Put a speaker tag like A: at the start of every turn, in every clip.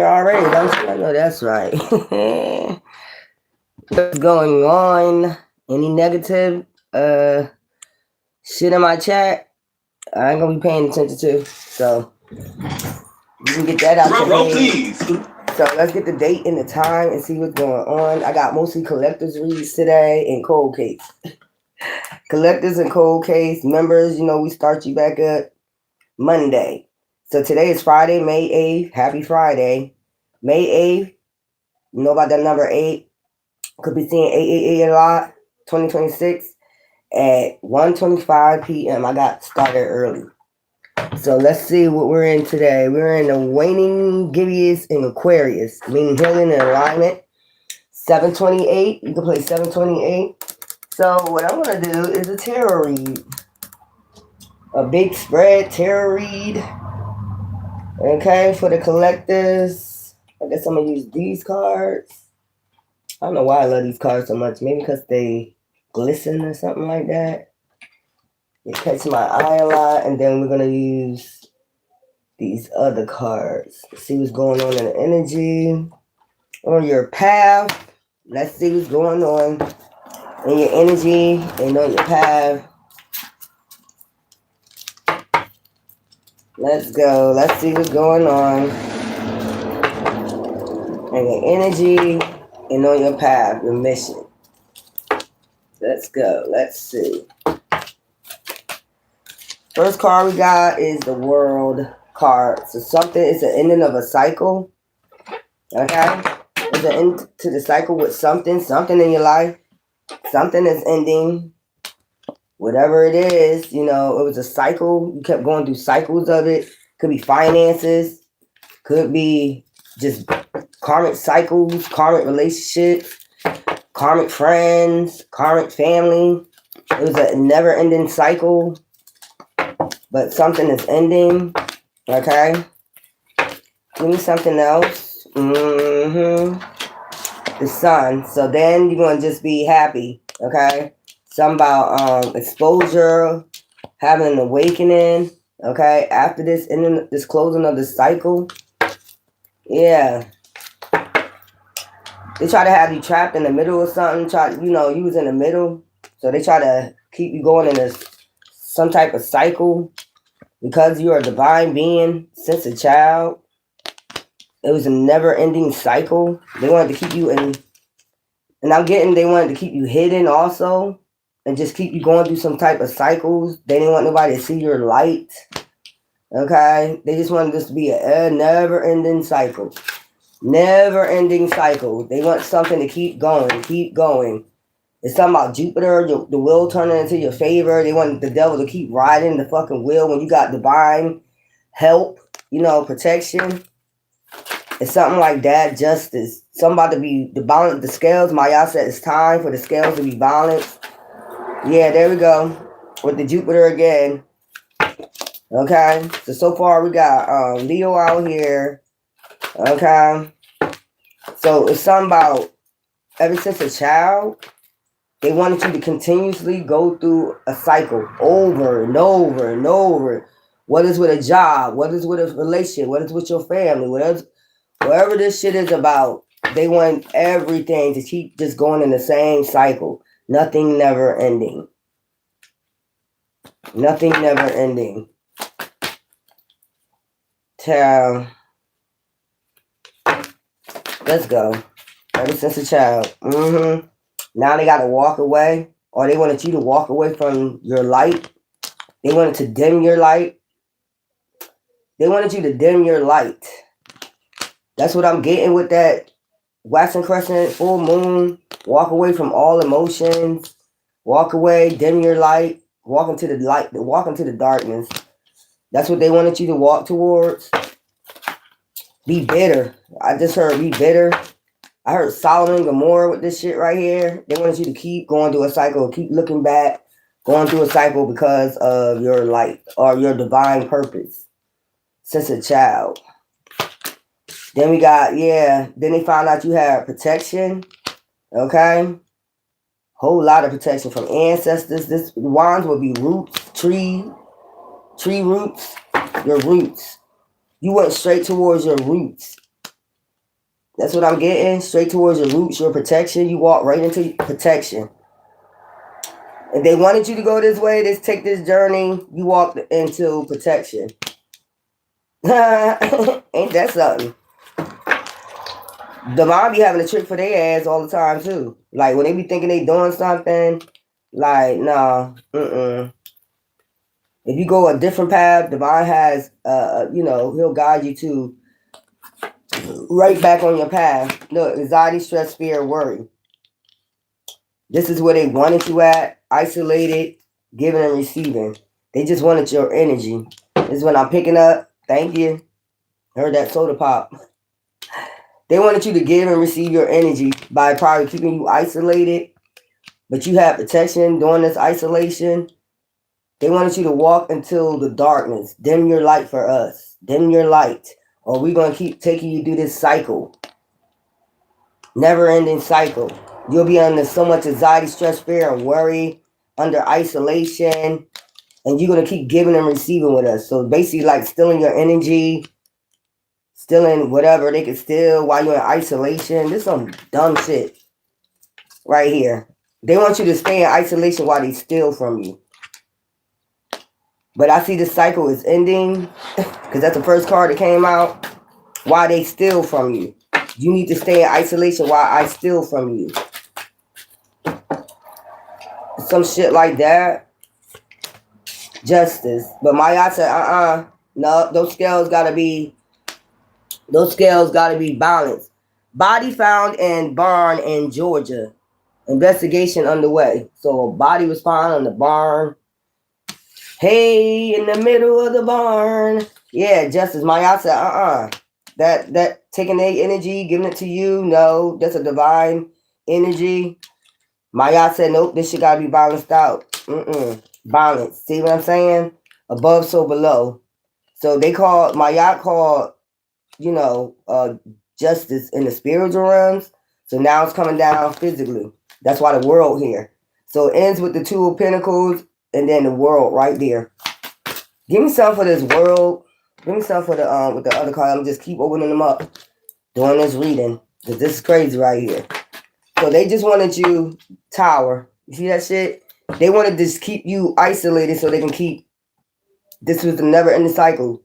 A: Already, don't you? I know that's right. What's going on? Any negative shit in my chat? I ain't gonna be paying attention to. So you can get that out
B: Drum
A: your
B: roll,
A: head.
B: please.
A: So let's get the date and the time and see what's going on. I got mostly collectors reads today and cold case. Collectors and cold case members, we start you back up Monday. So today is Friday, May 8th. Happy Friday. May 8th. You know about that number 8? Could be seeing 888 a lot. 2026 at 1:25 p.m. I got started early. So let's see what we're in today. We're in the waning Gibeus in Aquarius, meaning healing and alignment. 728. You can play 728. So what I'm gonna do is a tarot read. A big spread tarot read. Okay, for the collectors. I guess I'm gonna use these cards. I don't know why I love these cards so much. Maybe because they glisten or something like that. It catch my eye a lot. And then we're going to use these other cards. See what's going on in the energy. On your path. Let's see what's going on in your energy and on your path. Let's go. Let's see what's going on in your energy and on your path, your mission. Let's go. Let's see. First card we got is the World card. So something is the ending of a cycle. Okay? It's an end to the cycle with something in your life. Something is ending. Whatever it is, it was a cycle. You kept going through cycles of it. Could be finances. Could be just karmic cycles, karmic relationships, karmic friends, karmic family. It was a never-ending cycle. But something is ending. Okay? Give me something else. The sun. So then you're going to just be happy. Okay? Something about exposure, having an awakening. Okay? After this, ending, this closing of the cycle. Yeah. They try to have you trapped in the middle of something. You was in the middle. So they try to keep you going in some type of cycle. Because you are a divine being since a child, it was a never-ending cycle. They wanted to keep you in, and they wanted to keep you hidden also, and just keep you going through some type of cycles. They didn't want nobody to see your light. Okay? They just wanted this to be a never-ending cycle. Never-ending cycle. They want something to keep going, keep going. It's something about Jupiter, the wheel turning into your favor. They want the devil to keep riding the fucking wheel when you got divine help, protection. It's something like that, justice. Somebody to be the balance, the scales. Maya said it's time for the scales to be balanced. Yeah, there we go. With the Jupiter again. Okay. So far we got Leo out here. Okay. So it's something about ever since a child. They wanted you to continuously go through a cycle over and over and over. What is with a job? What is with a relationship? What is with your family? Whatever this shit is about, they want everything to keep just going in the same cycle. Nothing never ending. Nothing never ending. Let's go. Ever since a child. Now they got to walk away, or they wanted you to walk away from your light. They wanted to dim your light. They wanted you to dim your light. That's what I'm getting with that waxing crescent, full moon. Walk away from all emotions. Walk away, dim your light. Walk into the light, walk into the darkness. That's what they wanted you to walk towards. Be bitter. I just heard be bitter. I heard Solomon and Gomorrah with this shit right here. They wanted you to keep going through a cycle, keep looking back, going through a cycle because of your light or your divine purpose since a child. Then we got, then they found out you had protection. Okay? Whole lot of protection from ancestors. This wands will be roots, tree roots, your roots. You went straight towards your roots. That's what I'm getting. Straight towards your roots, your protection. You walk right into protection. If they wanted you to go this way, take this journey, you walk into protection. Ain't that something? The mom be having a trick for their ass all the time too. Like when they be thinking they doing something, like nah, If you go a different path, divine has, he'll guide you to right back on your path. Look, anxiety, stress, fear, worry. This is where they wanted you at, isolated, giving and receiving. They just wanted your energy. This is when I'm picking up. Thank you. Heard that soda pop. They wanted you to give and receive your energy by probably keeping you isolated, but you have protection during this isolation. They wanted you to walk into the darkness. Dim your light for us. Dim your light. Or we're going to keep taking you through this cycle. Never-ending cycle. You'll be under so much anxiety, stress, fear, and worry, under isolation, and you're going to keep giving and receiving with us. So basically like stealing your energy, stealing whatever they can steal while you're in isolation. This is some dumb shit right here. They want you to stay in isolation while they steal from you. But I see this cycle is ending because that's the first card that came out. Why they steal from you. You need to stay in isolation while I steal from you. Some shit like that. Justice. But Maya said, no, those scales gotta be balanced. Body found in barn in Georgia. Investigation underway. So a body was found in the barn. Hey, in the middle of the barn. Yeah, Justice. Maya said, That taking their energy, giving it to you, no, that's a divine energy. Maya said, nope, this shit gotta be balanced out. Balance. See what I'm saying? Above, so below. So Maya called, justice in the spiritual realms. So now it's coming down physically. That's why the world here. So it ends with the Two of Pentacles and then the world right there. Give me some for this world. Give me some for the with the other card. I'm just keep opening them up, doing this reading. Because this is crazy right here. So they just wanted you, Tower. You see that shit? They wanted to just keep you isolated so they can keep, this was the never-ending cycle.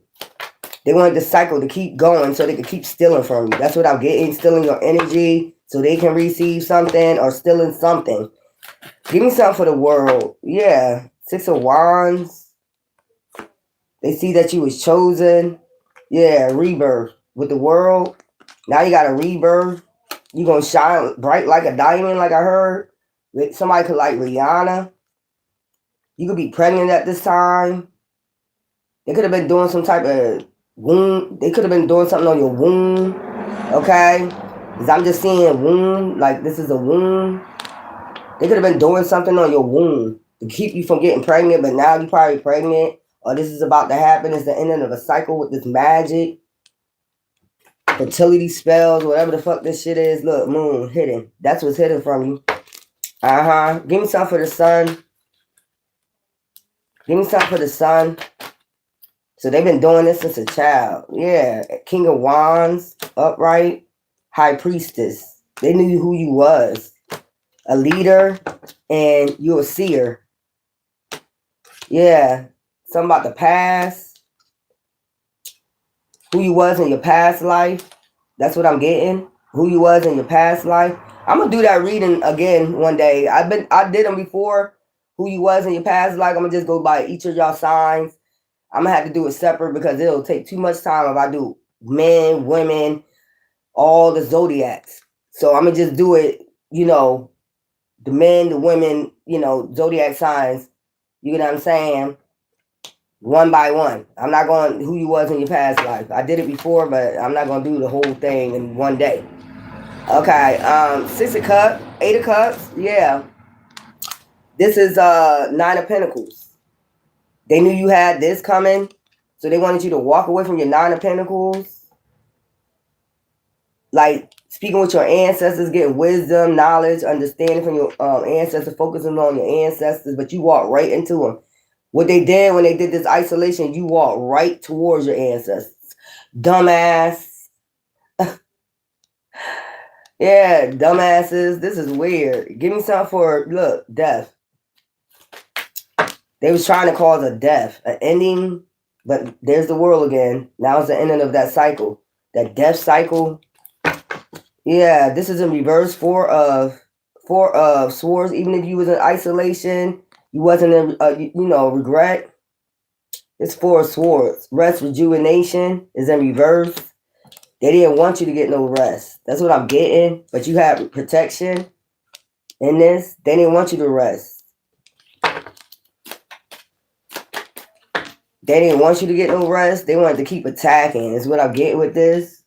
A: They wanted the cycle to keep going so they could keep stealing from you. That's what I'm getting, stealing your energy so they can receive something or stealing something. Give me something for the world. Yeah, Six of Wands. They see that you was chosen. Yeah, rebirth with the world. Now you got a rebirth. You're going to shine bright like a diamond, like I heard. Somebody could like Rihanna. You could be pregnant at this time. They could have been doing some type of womb. They could have been doing something on your womb. Okay? Because I'm just seeing womb. Like this is a womb. They could have been doing something on your womb to keep you from getting pregnant. But now you're probably pregnant. Or this is about to happen. It's the ending of a cycle with this magic. Fertility spells. Whatever the fuck this shit is. Look, moon hidden. That's what's hidden from you. Give me something for the sun. Give me something for the sun. So they've been doing this since a child. Yeah. King of Wands. Upright. High Priestess. They knew who you was. A leader. And you're a seer. Yeah. Something about the past. Who you was in your past life. That's what I'm getting. Who you was in your past life. I'm going to do that reading again one day. I did them before. Who you was in your past life. I'm going to just go by each of y'all signs. I'm going to have to do it separate because it'll take too much time if I do men, women, all the zodiacs. So I'm going to just do it, the men, the women, zodiac signs. You know what I'm saying? One by one. I'm not going who you was in your past life. I did it before, but I'm not going to do the whole thing in one day. Okay, 6 of Cups, 8 of Cups, yeah. This is 9 of Pentacles. They knew you had this coming, so they wanted you to walk away from your 9 of Pentacles. Like, speaking with your ancestors, getting wisdom, knowledge, understanding from your ancestors, focusing on your ancestors, but you walk right into them. What they did when they did this isolation, you walk right towards your ancestors. Dumbass. Yeah, dumbasses. This is weird. Give me something for, look, death. They was trying to cause a death, an ending, but there's the world again. Now it's the ending of that cycle. That death cycle. Yeah, this is in reverse. Four of swords. Even if you was in isolation, you wasn't in, regret. It's four of swords. Rest, rejuvenation is in reverse. They didn't want you to get no rest. That's what I'm getting. But you have protection in this. They didn't want you to rest. They didn't want you to get no rest. They wanted to keep attacking. Is what I'm getting with this.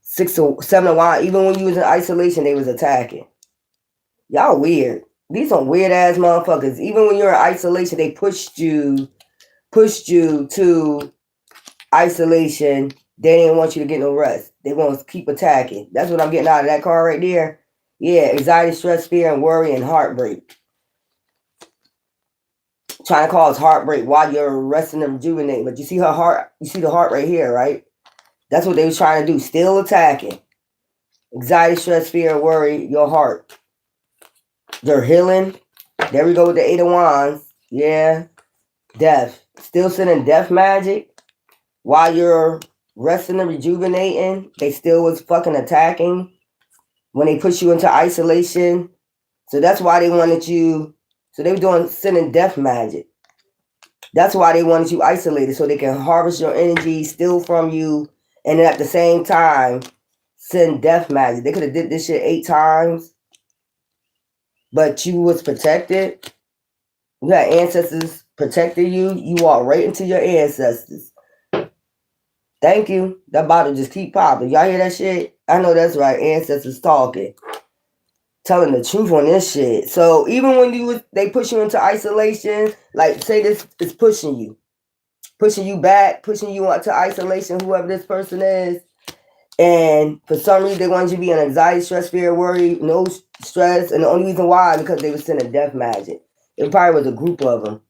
A: 7 of Wands. Even when you was in isolation, they was attacking. Y'all weird. These some weird ass motherfuckers. Even when you're in isolation, they pushed you to isolation. They didn't want you to get no rest. They want to keep attacking. That's what I'm getting out of that card right there. Yeah, anxiety, stress, fear, and worry, and heartbreak. Trying to cause heartbreak while you're resting and rejuvenating. But you see her heart, you see the heart right here, right? That's what they was trying to do. Still attacking. Anxiety, stress, fear, worry, your heart. They're healing. There we go with the 8 of Wands. Yeah. Death. Still sending death magic while you're resting and rejuvenating. They still was fucking attacking when they push you into isolation. So that's why they wanted you. So they were sending death magic. That's why they wanted you isolated, so they can harvest your energy, steal from you, and then at the same time send death magic. They could have did this shit 8 times, but you was protected. You had ancestors protecting you. You walk right into your ancestors. Thank you. That bottle just keep popping. Y'all hear that shit? I know that's right. Ancestors talking. Telling the truth on this shit. So even when they push you into isolation, like say this is pushing you back, pushing you into isolation, whoever this person is, and for some reason they wanted you to be in anxiety, stress, fear, worry, no stress, and the only reason why because they were sending death magic. It probably was a group of them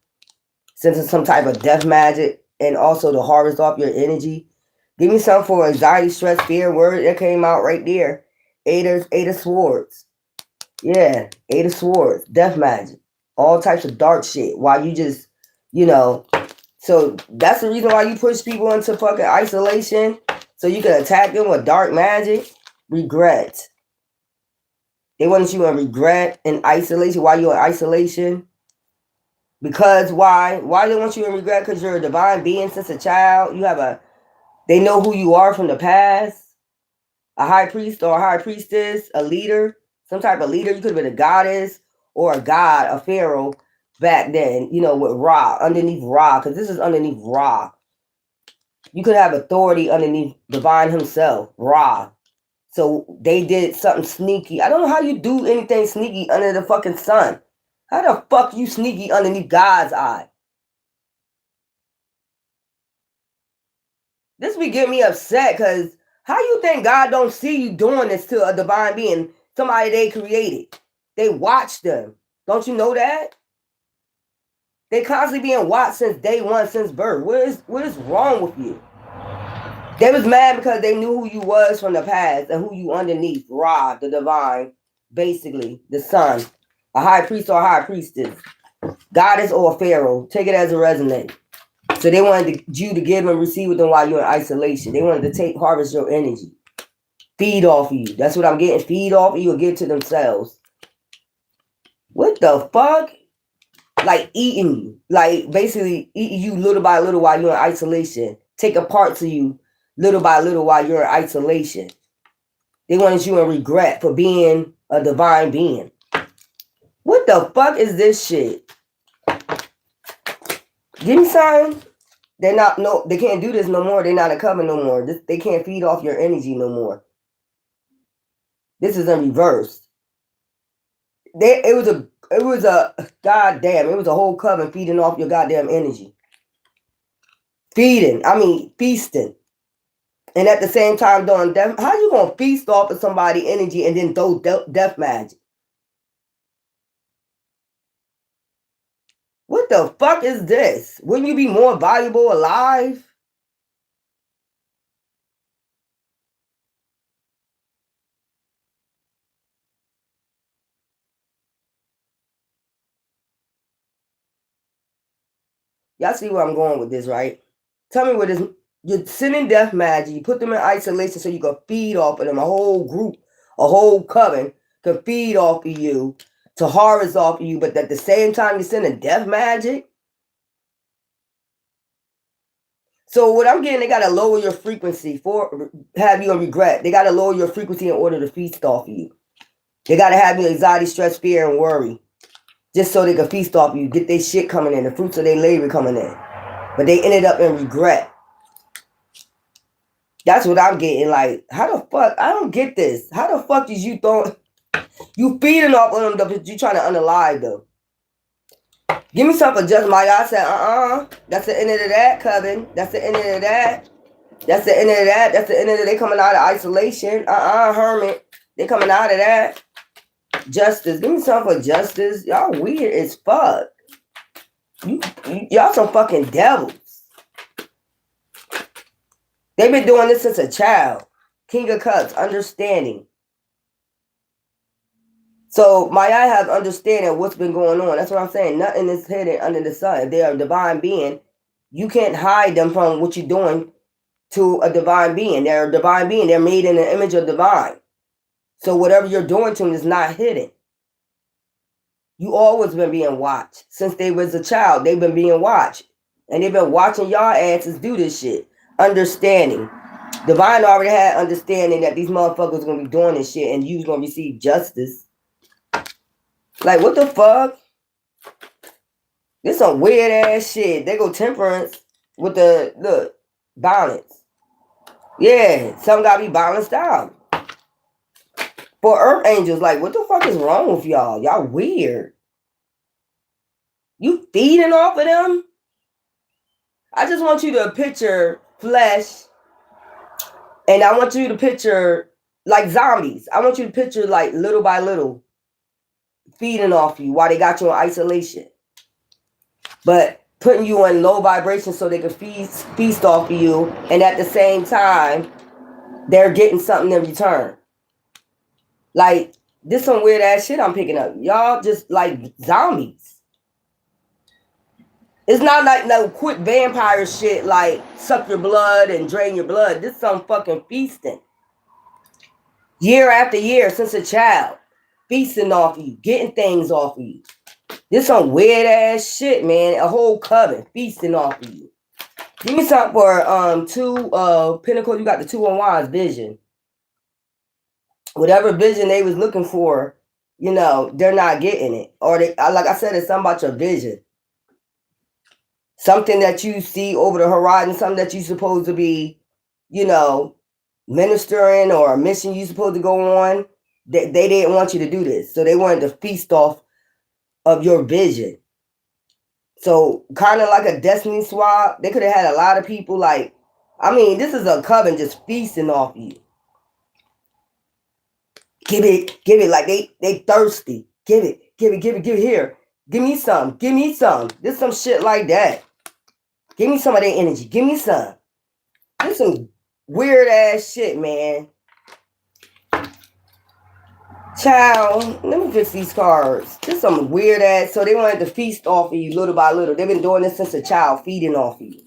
A: sending some type of death magic, and also to harvest off your energy. Give me something for anxiety, stress, fear, worry. That came out right there. Eight of Swords. Yeah, 8 of Swords, death magic, all types of dark shit. While you just, so that's the reason why you push people into fucking isolation, so you can attack them with dark magic. Regret. They wanted you in regret and isolation while you're in isolation. Because why? Why they want you in regret? Because you're a divine being since a child. They know who you are from the past. A high priest or a high priestess, a leader. Some type of leader. You could have been a goddess or a god, a pharaoh back then, with Ra, underneath Ra, because this is underneath Ra. You could have authority underneath divine himself, Ra. So they did something sneaky. I don't know how you do anything sneaky under the fucking sun. How the fuck you sneaky underneath God's eye? This be getting me upset, because how you think God don't see you doing this to a divine being? Somebody they created. They watched them. Don't you know that? They constantly being watched since day one, since birth. What is wrong with you? They was mad because they knew who you was from the past and who you underneath. Ra, the divine, basically, the sun. A high priest or a high priestess. Goddess or a pharaoh. Take it as a resonance. So they wanted you to give and receive with them while you're in isolation. They wanted to harvest your energy. Feed off of you. That's what I'm getting. Feed off of you or give to themselves. What the fuck? Like eating you. Like basically eating you little by little while you're in isolation. Taking parts of you little by little while you're in isolation. They wanted you in regret for being a divine being. What the fuck is this shit? Give me something. They can't do this no more. They're not a coven no more. They can't feed off your energy no more. This is in reverse. It was a goddamn, it was a whole coven feeding off your goddamn energy. Feasting. And at the same time doing death. How you gonna feast off of somebody's energy and then throw death magic? What the fuck is this? Wouldn't you be more valuable alive? Y'all see where I'm going with this, right? Tell me what this. You're sending death magic. You put them in isolation so you can feed off of them. A whole group, a whole coven can feed off of you, to harvest off of you. But at the same time, you're sending death magic. So what I'm getting, they gotta lower your frequency for have you in regret. They gotta lower your frequency in order to feast off of you. They gotta have you anxiety, stress, fear, and worry, just so they can feast off you, get their shit coming in, the fruits of their labor coming in. But they ended up in regret. That's what I'm getting. Like, how the fuck? I don't get this. How the fuck is you throwing? You feeding off of them, but you trying to unalive them. Give me something just my I said, That's the end of that, Coven. That's the end of that. That's the end of that. That's the end of that. They coming out of isolation. Hermit. They coming out of that. Justice. Give me something for justice. Y'all weird as fuck. Y'all some fucking devils. They've been doing this since a child. King of Cups, understanding. So my eye has understanding of what's been going on. That's what I'm saying. Nothing is hidden under the sun. If they are a divine being, you can't hide them from what you're doing to a divine being. They're a divine being. They're made in the image of divine. So whatever you're doing to them is not hidden. You always been being watched. Since they was a child, they've been being watched. And they've been watching y'all asses do this shit. Understanding. Divine already had understanding that these motherfuckers gonna be doing this shit and you's gonna receive justice. Like, what the fuck? This some weird ass shit. They go temperance with the, look, balance. Yeah, some gotta be balanced out. For Earth Angels, like, what the fuck is wrong with y'all? Y'all weird. You feeding off of them? I just want you to picture flesh, and I want you to picture, like, zombies. I want you to picture, like, little by little, feeding off you while they got you in isolation. But putting you in low vibration so they can feast off of you, and at the same time, they're getting something in return. Like, this some weird ass shit I'm picking up. Y'all just like zombies. It's not like no quick vampire shit like suck your blood and drain your blood. This some fucking feasting. Year after year since a child. Feasting off of you. Getting things off of you. This some weird ass shit, man. A whole coven feasting off of you. Give me something for two Pentacles. You got the Two of Wands vision. Whatever vision they was looking for, you know, they're not getting it. Or they, like I said, it's something about your vision. Something that you see over the horizon, something that you're supposed to be, you know, ministering or a mission you're supposed to go on. They didn't want you to do this. So they wanted to feast off of your vision. So kind of like a destiny swap. They could have had a lot of people like, I mean, this is a coven just feasting off you. Give it like they thirsty. Give it here. Give me some. This some shit like that. Give me some of their energy. Give me some. This some weird ass shit, man. Child, let me fix these cards. This some weird ass. So they wanted to feast off of you little by little. They've been doing this since a child, feeding off of you.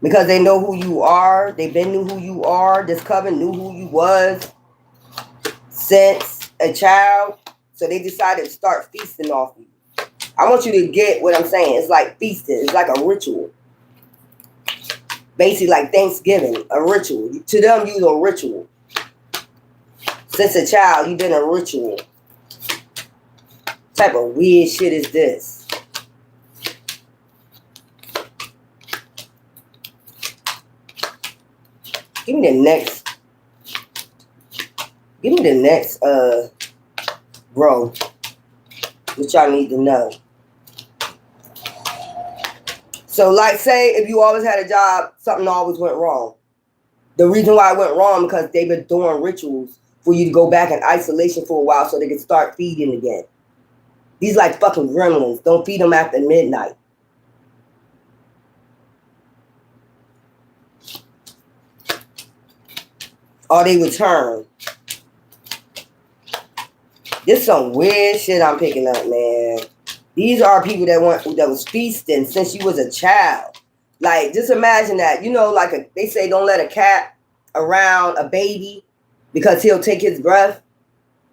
A: Because they know who you are. They've been knew who you are. This coven knew who you was since a child. So they decided to start feasting off you. I want you to get what I'm saying. It's like feasting. It's like a ritual. Basically like Thanksgiving, a ritual. To them, you're a ritual. Since a child, you've been a ritual. What type of weird shit is this? Give me the next, bro. What y'all need to know. So, like, say, if you always had a job, something always went wrong. The reason why it went wrong because they've been doing rituals for you to go back in isolation for a while so they can start feeding again. These like fucking gremlins. Don't feed them after midnight. Or they return. This some weird shit I'm picking up, man. These are people that was feasting since you was a child. Like, just imagine that. You know, like they say, don't let a cat around a baby because he'll take his breath.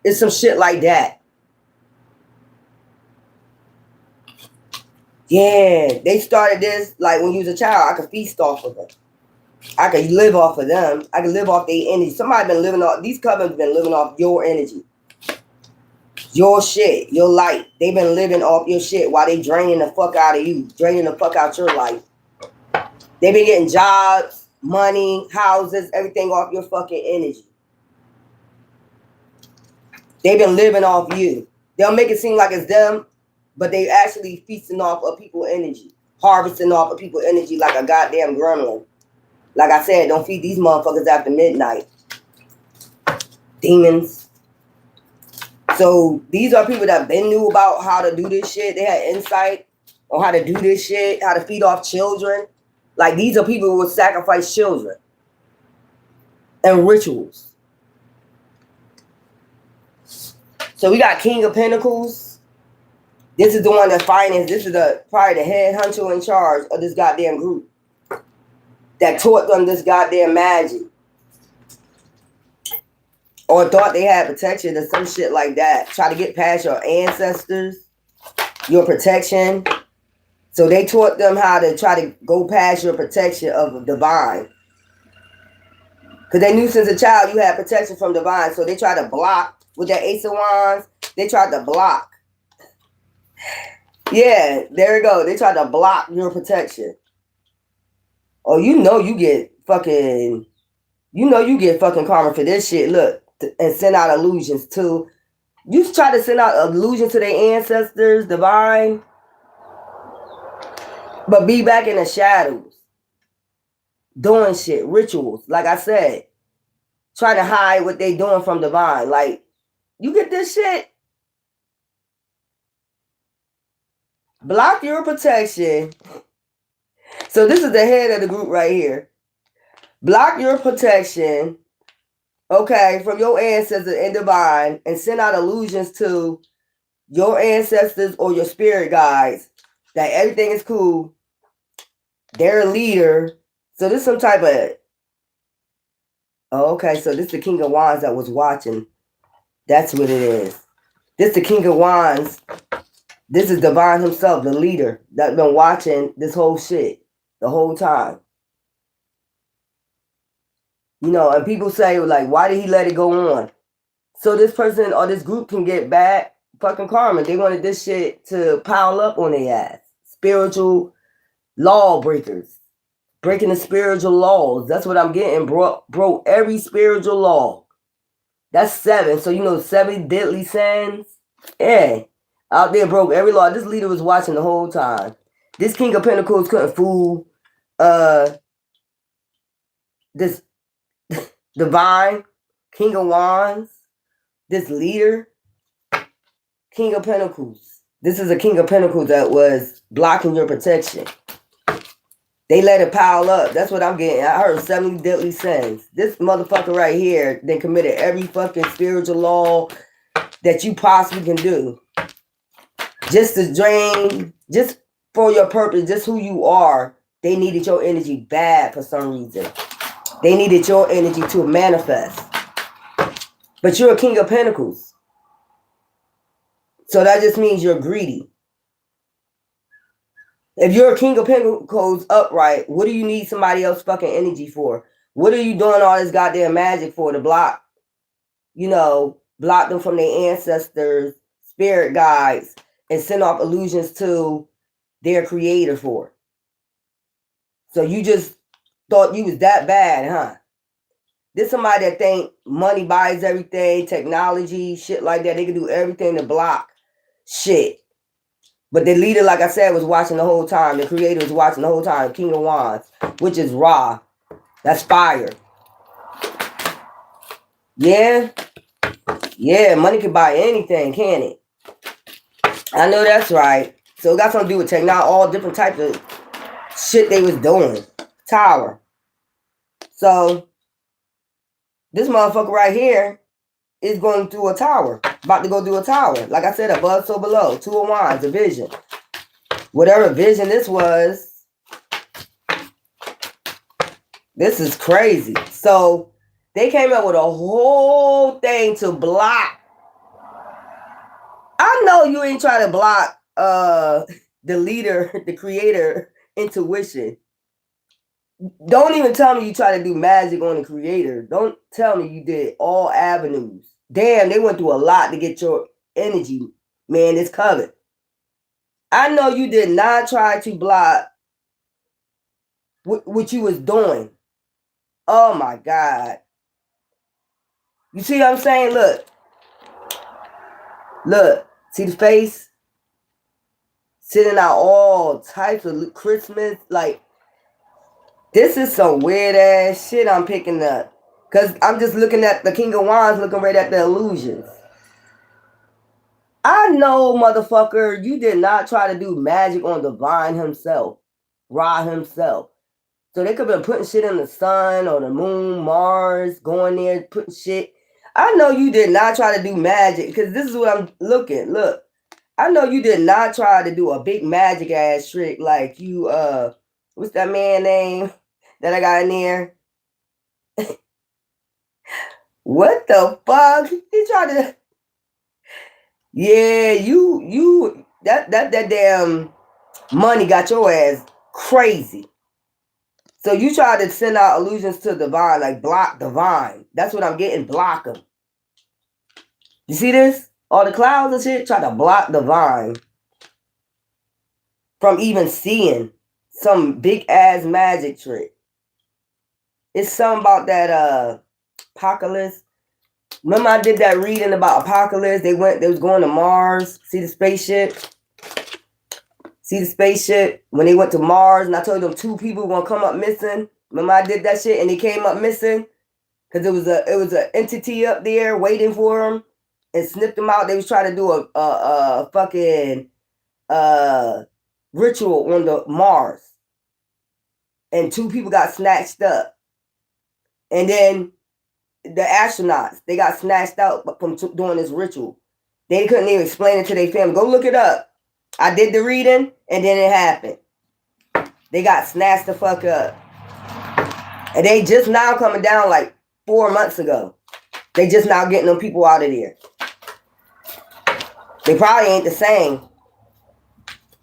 A: It's some shit like that. Yeah, they started this like when you was a child. I could feast off of them. I could live off of them. I could live off their energy. Somebody been living off, these covens been living off your energy. Your shit, your light. They've been living off your shit while they draining the fuck out of you. Draining the fuck out your life. They've been getting jobs, money, houses, everything off your fucking energy. They've been living off you. They'll make it seem like it's them, but they actually feasting off of people's energy. Harvesting off of people's energy like a goddamn gremlin. Like I said, don't feed these motherfuckers after midnight. Demons. So these are people that been knew about how to do this shit. They had insight on how to do this shit, how to feed off children. Like, these are people who would sacrifice children. And rituals. So we got King of Pentacles. This is the one that financed. This is probably the head honcho in charge of this goddamn group. That taught them this goddamn magic. Or thought they had protection or some shit like that. Try to get past your ancestors. Your protection. So they taught them how to try to go past your protection of the divine. Because they knew since a child you had protection from divine. So they tried to block with that Ace of Wands. They tried to block. Yeah, there we go. They tried to block your protection. Oh, you know you get fucking karma for this shit. Look, and send out illusions too. You try to send out illusions to their ancestors, divine, but be back in the shadows. Doing shit, rituals. Like I said, trying to hide what they doing from divine. Like, you get this shit. Block your protection. So this is the head of the group right here. Block your protection, okay, from your ancestors and divine, and send out illusions to your ancestors or your spirit guides that everything is cool. They're a leader. So this is some type of... Oh, okay, so this is the King of Wands that was watching. That's what it is. This is the King of Wands. This is divine himself, the leader, that's been watching this whole shit the whole time. You know, and people say, like, why did he let it go on? So this person or this group can get bad fucking karma. They wanted this shit to pile up on their ass. Spiritual lawbreakers. Breaking the spiritual laws. That's what I'm getting. Broke every spiritual law. That's 7. So, you know, 7 deadly sins. Yeah. Out there broke every law. This leader was watching the whole time. This King of Pentacles couldn't fool this divine King of Wands. This leader, King of Pentacles. This is a King of Pentacles that was blocking your protection. They let it pile up. That's what I'm getting. I heard 70 deadly sins. This motherfucker right here then committed every fucking spiritual law that you possibly can do. Just to drain, just for your purpose, just who you are. They needed your energy bad for some reason. They needed your energy to manifest. But you're a King of Pentacles. So that just means you're greedy. If you're a King of Pentacles upright, what do you need somebody else fucking energy for? What are you doing all this goddamn magic for? To block, you know, block them from their ancestors, spirit guides, and send off illusions to their creator for. So you just thought you was that bad, huh? This somebody that think money buys everything, technology, shit like that. They can do everything to block shit. But the leader, like I said, was watching the whole time. The creator was watching the whole time. King of Wands, which is Ra. That's fire. Yeah. Yeah, money can buy anything, can it? I know that's right. So it got something to do with technology, all different types of shit they was doing. Tower. So this motherfucker right here is going through a tower. About to go do a tower. Like I said, above, so below. Two of Wands, a vision. Whatever vision this was, this is crazy. So they came up with a whole thing to block. I know you ain't trying to block the leader, the creator, intuition. Don't even tell me you try to do magic on the creator. Don't tell me you did all avenues. Damn, they went through a lot to get your energy. Man, it's covered. I know you did not try to block what you was doing. Oh my God. You see what I'm saying? Look. Look. See the face? Sending out all types of Christmas. Like, this is some weird ass shit I'm picking up. Because I'm just looking at the King of Wands, looking right at the illusions. I know, motherfucker, you did not try to do magic on Divine himself. Ra himself. So they could have been putting shit in the sun or the moon, Mars, going there, putting shit. I know you did not try to do magic, because this is what I'm looking. Look, I know you did not try to do a big magic ass trick like you, what's that man name that I got in there? What the fuck? He tried to... Yeah, that damn money got your ass crazy. So you try to send out illusions to Divine, like block Divine. That's what I'm getting, block them. You see this? All the clouds and shit, try to block Divine from even seeing some big ass magic trick. It's something about that Apocalypse. Remember I did that reading about Apocalypse? They was going to Mars. See the spaceship? See the spaceship? When they went to Mars and I told them 2 people were gonna come up missing. Remember I did that shit and they came up missing? Because it was an entity up there waiting for them and sniffed them out. They was trying to do a fucking ritual on the Mars. And 2 people got snatched up. And then the astronauts, they got snatched out from doing this ritual. They couldn't even explain it to their family. Go look it up. I did the reading, and then it happened. They got snatched the fuck up. And they just now coming down like 4 months ago. They just now getting them people out of there. They probably ain't the same.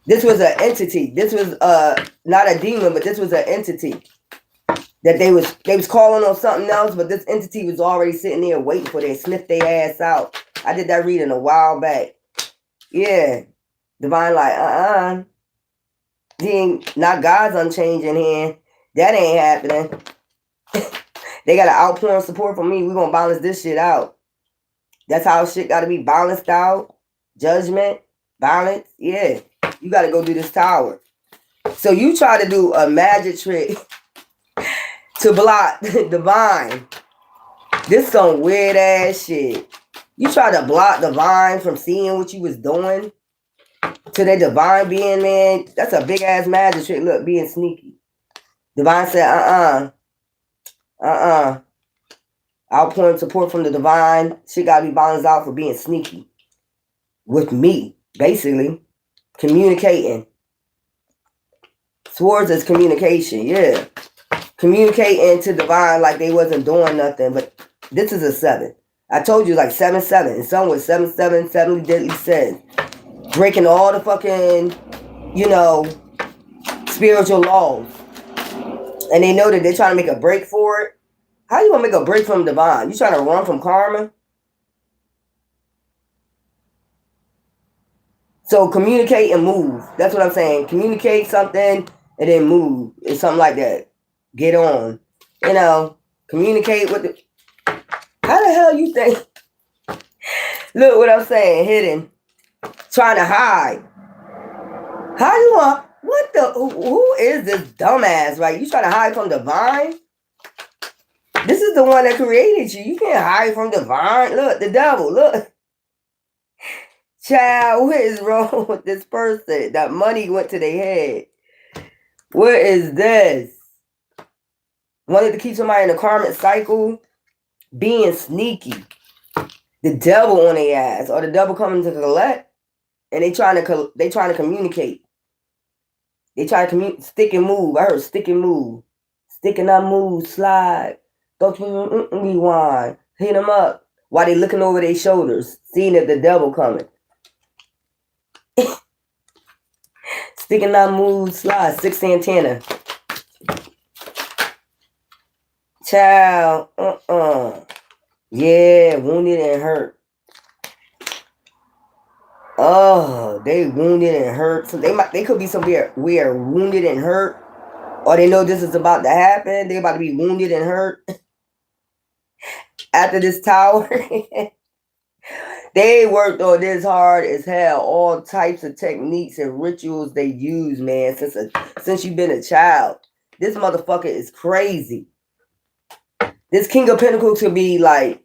A: This was an entity. This was not a demon, but this was an entity. That they was calling on something else, but this entity was already sitting there waiting for them, sniff their ass out. I did that reading a while back. Yeah. Divine like, not God's unchanging hand. That ain't happening. They got an outpouring support from me. We're going to balance this shit out. That's how shit got to be balanced out. Judgment, balance. Yeah. You got to go do this tower. So you try to do a magic trick to block Divine. This some weird ass shit. You try to block Divine from seeing what you was doing to that Divine being, man. That's a big ass magic trick. Look, being sneaky. Divine said, outpouring support from the Divine. Shit gotta be balanced out for being sneaky. With me, basically. Communicating. Swords is communication, yeah. Communicating to Divine like they wasn't doing nothing, but this is a 7. I told you like 7-7, and some was 7-7, 7 deadly sins. Breaking all the fucking, spiritual laws. And they know that they're trying to make a break for it. How you gonna make a break from Divine? You trying to run from karma? So communicate and move. That's what I'm saying. Communicate something and then move. It's something like that. Get on. Communicate with the... How the hell you think? Look what I'm saying. Hidden. Trying to hide. How you want... What the... Who is this dumbass, right? You trying to hide from Divine? This is the one that created you. You can't hide from Divine. Look, the devil. Look. Child, what is wrong with this person? That money went to their head. What is this? Wanted to keep somebody in a karmic cycle. Being sneaky. The devil on their ass, or the devil coming to collect, and they trying to communicate. They try to stick and move. I heard stick and move, stick and not move, slide, don't rewind, hit them up while they looking over their shoulders, seeing if the devil coming. Stick and not move, slide, 6 antenna. Child, yeah, wounded and hurt. Oh, they wounded and hurt. So they could be somewhere wounded and hurt, or they know this is about to happen. They about to be wounded and hurt after this tower. They worked on this hard as hell. All types of techniques and rituals they use, man, since you've been a child. This motherfucker is crazy. This King of Pentacles could be like,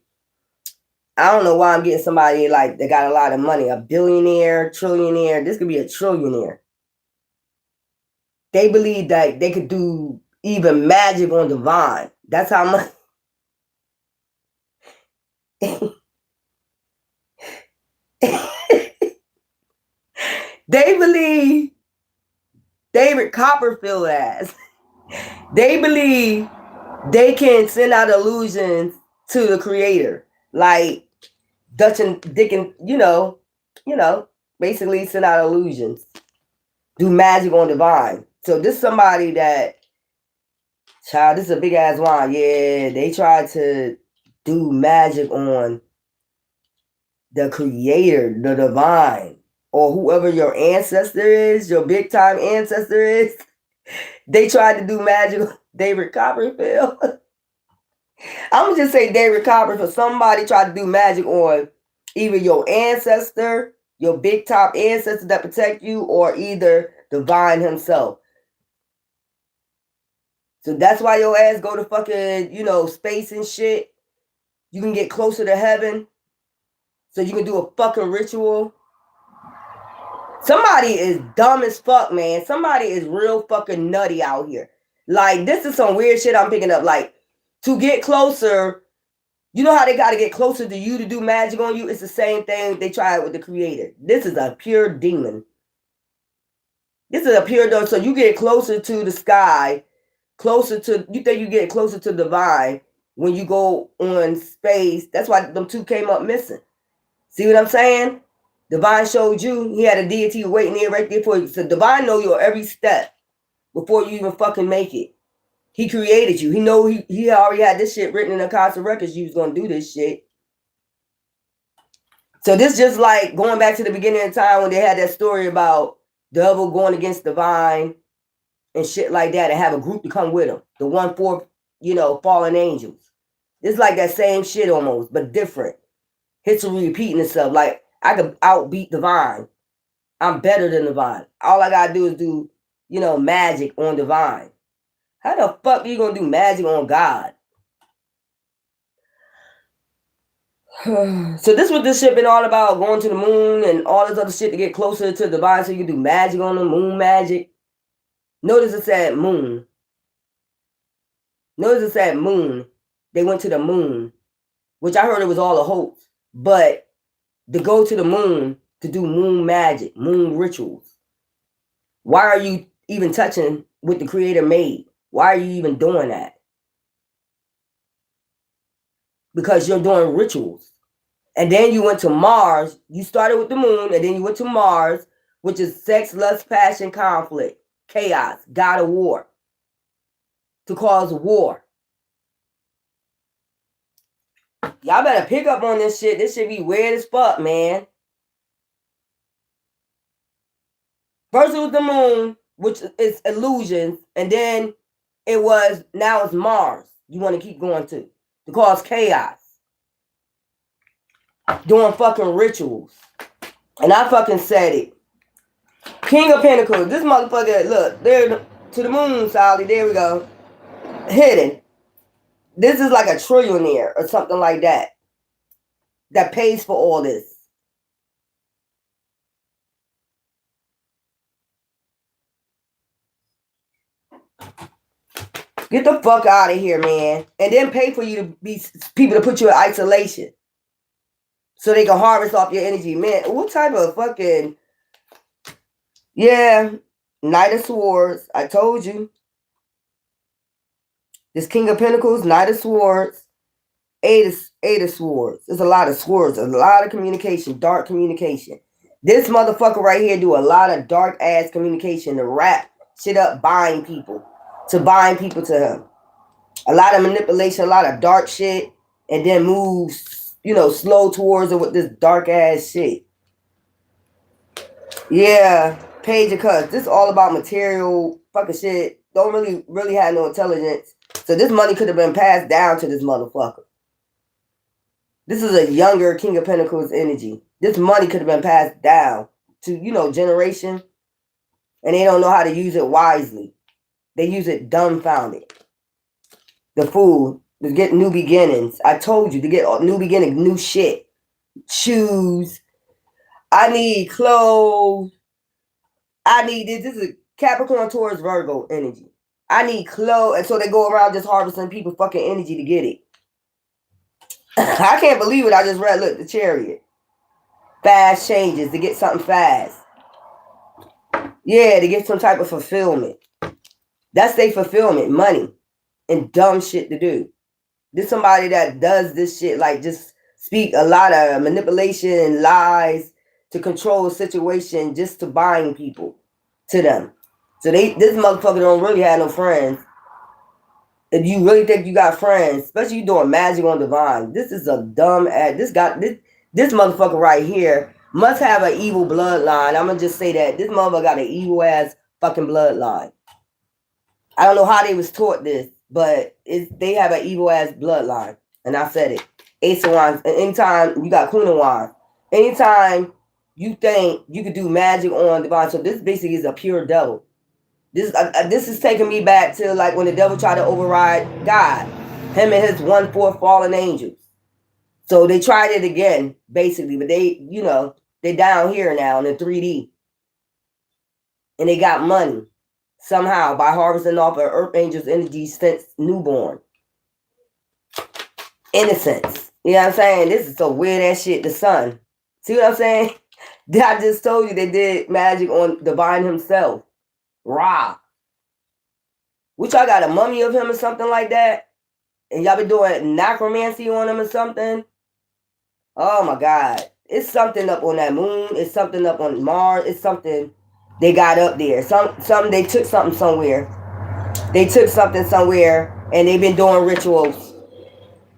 A: I don't know why I'm getting somebody like that got a lot of money, a billionaire, trillionaire. This could be a trillionaire. They believe that they could do even magic on divine. That's how much. They believe David Copperfield ass. They believe they can send out illusions to the creator, like Dutch and Dick and basically send out illusions, do magic on divine. So this is somebody that, child, this is a big ass wine. Yeah, they try to do magic on the creator, the divine, or whoever your ancestor is, your big time ancestor is. They tried to do magic on David Copperfield. I'm gonna just say David Copperfield. Somebody tried to do magic on either your ancestor, your big top ancestor that protect you, or either divine himself. So that's why your ass go to fucking, space and shit. You can get closer to heaven. So you can do a fucking ritual. Somebody is dumb as fuck, man. Somebody is real fucking nutty out here. Like, this is some weird shit I'm picking up. Like, to get closer, you know how they got to get closer to you to do magic on you? It's the same thing they tried with the creator. This is a pure demon. This is a pure demon. So you get closer to the sky, you think you get closer to divine when you go on space. That's why them two came up missing. See what I'm saying? Divine showed you he had a deity waiting there right there for you. So divine know your every step before you even fucking make it. He created you. He know he already had this shit written in the Akashic Records. You was gonna do this shit. So this just like going back to the beginning of time when they had that story about devil going against divine and shit like that, and have a group to come with him. The 1/4, fallen angels. It's like that same shit almost, but different. History repeating itself. Like, I could outbeat divine. I'm better than divine. All I gotta do is do, magic on divine. How the fuck are you gonna do magic on God? So this is what this shit been all about, going to the moon and all this other shit to get closer to divine so you can do magic on the moon magic. Notice it said moon. Notice it said moon. They went to the moon, which I heard it was all a hoax. But to go to the moon to do moon magic, moon rituals. Why are you even touching what the creator made? Why are you even doing that? Because you're doing rituals. And then you went to Mars. You started with the moon, and then you went to Mars, which is sex, lust, passion, conflict, chaos, god of war, to cause war. Y'all better pick up on this shit. This shit be weird as fuck, man. First it was the moon, which is illusions, and then now it's Mars. You want to keep going to cause chaos. Doing fucking rituals. And I fucking said it. King of Pentacles. This motherfucker, look, there to the moon, Sally. There we go. Hidden. This is like a trillionaire or something like that. That pays for all this. Get the fuck out of here, man. And then pay for you to be people to put you in isolation. So they can harvest off your energy. Man, what type of fucking... Yeah, Knight of Swords. I told you. This King of Pentacles, Knight of Swords, Eight of Swords. There's a lot of swords, a lot of communication, dark communication. This motherfucker right here do a lot of dark ass communication to wrap shit up, bind people to him. A lot of manipulation, a lot of dark shit, and then moves, you know, slow towards it with this dark ass shit. Yeah, Page of Cups. This is all about material fucking shit. Don't really have no intelligence. So this money could have been passed down to this motherfucker. This is a younger King of Pentacles energy. This money could have been passed down to, you know, generation. And they don't know how to use it wisely. They use it dumbfounded. The Fool, to get new beginnings. I told you, to get new beginnings, new shit. Shoes. I need clothes. I need this. This is a Capricorn, Taurus, Virgo energy. I need clothes. And so they go around just harvesting people fucking energy to get it. I can't believe it. I just read, look, the Chariot. Fast changes, to get something fast. Yeah, to get some type of fulfillment. That's their fulfillment, money. And dumb shit to do. This somebody that does this shit, like just speak a lot of manipulation and lies to control a situation just to bind people to them. So this motherfucker don't really have no friends. If you really think you got friends, especially you doing magic on divine, this is a dumb ass. This motherfucker right here must have an evil bloodline. I'm gonna just say that this motherfucker got an evil ass fucking bloodline. I don't know how they was taught this, but they have an evil ass bloodline. And I said it. Ace of Wands. And anytime you got Queen of Wands, anytime you think you could do magic on divine, so this basically is a pure devil. This is taking me back to like when the devil tried to override God, him and his 1/4 fallen angels. So they tried it again, basically, but they, you know, they down here now in the 3D, and they got money somehow by harvesting off of Earth Angels' energy since newborn. Innocence. You know what I'm saying? This is so weird ass shit. The sun. See what I'm saying? I just told you they did magic on Divine himself. Ra. Which y'all got a mummy of him or something like that? And y'all been doing necromancy on him or something? Oh my God. It's something up on that moon. It's something up on Mars. It's something they got up there. Some they took something somewhere. They took something somewhere and they've been doing rituals.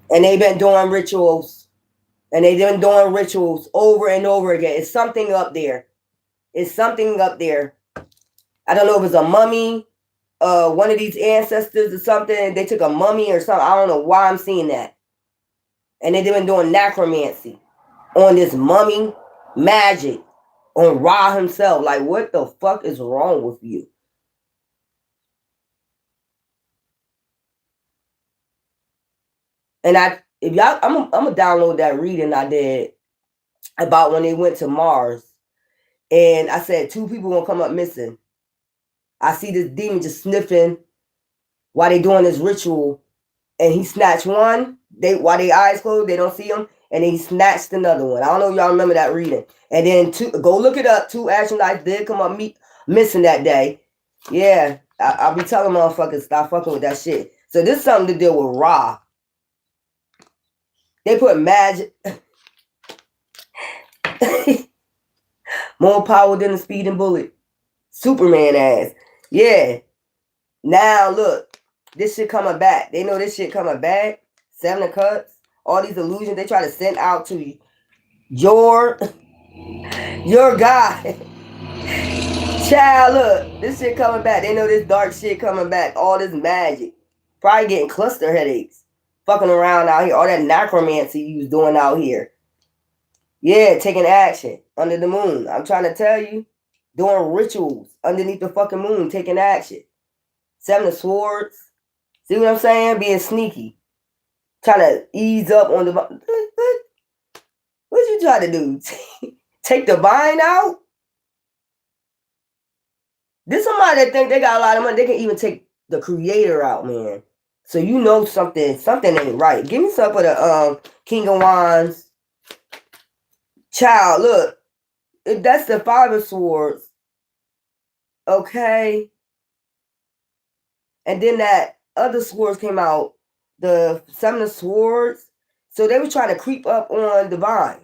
A: And they've been doing rituals. And they've been doing rituals over and over again. It's something up there. It's something up there. I don't know if it's a mummy, one of these ancestors or something. They took a mummy or something. I don't know why I'm seeing that. And they've been doing necromancy on this mummy magic on Ra himself. Like, what the fuck is wrong with you? And I'm gonna download that reading I did about when they went to Mars. And I said 2 people gonna come up missing. I see this demon just sniffing while they doing this ritual, and he snatched one. While they eyes closed, they don't see him, and then he snatched another one. I don't know if y'all remember that reading. And then go look it up. 2 astronauts did come up missing that day. Yeah, I'll be telling motherfuckers stop fucking with that shit. So this is something to deal with Ra. They put magic. More power than a speeding bullet. Superman ass. Yeah. Now look, this shit coming back. They know this shit coming back. 7 of Cups. All these illusions they try to send out to your guy. Child, look, this shit coming back. They know this dark shit coming back. All this magic. Probably getting cluster headaches. Fucking around out here. All that necromancy you was doing out here. Yeah, taking action under the moon. I'm trying to tell you. Doing rituals underneath the fucking moon, taking action. 7 of Swords. See what I'm saying? Being sneaky. Trying to ease up on the... What you trying to do? Take the vine out? This somebody that think they got a lot of money. They can even take the creator out, man. So you know something ain't right. Give me some of the King of Wands. Child, look, if that's the 5 of Swords, okay. And then that other swords came out, the 7 of Swords. So they were trying to creep up on Divine.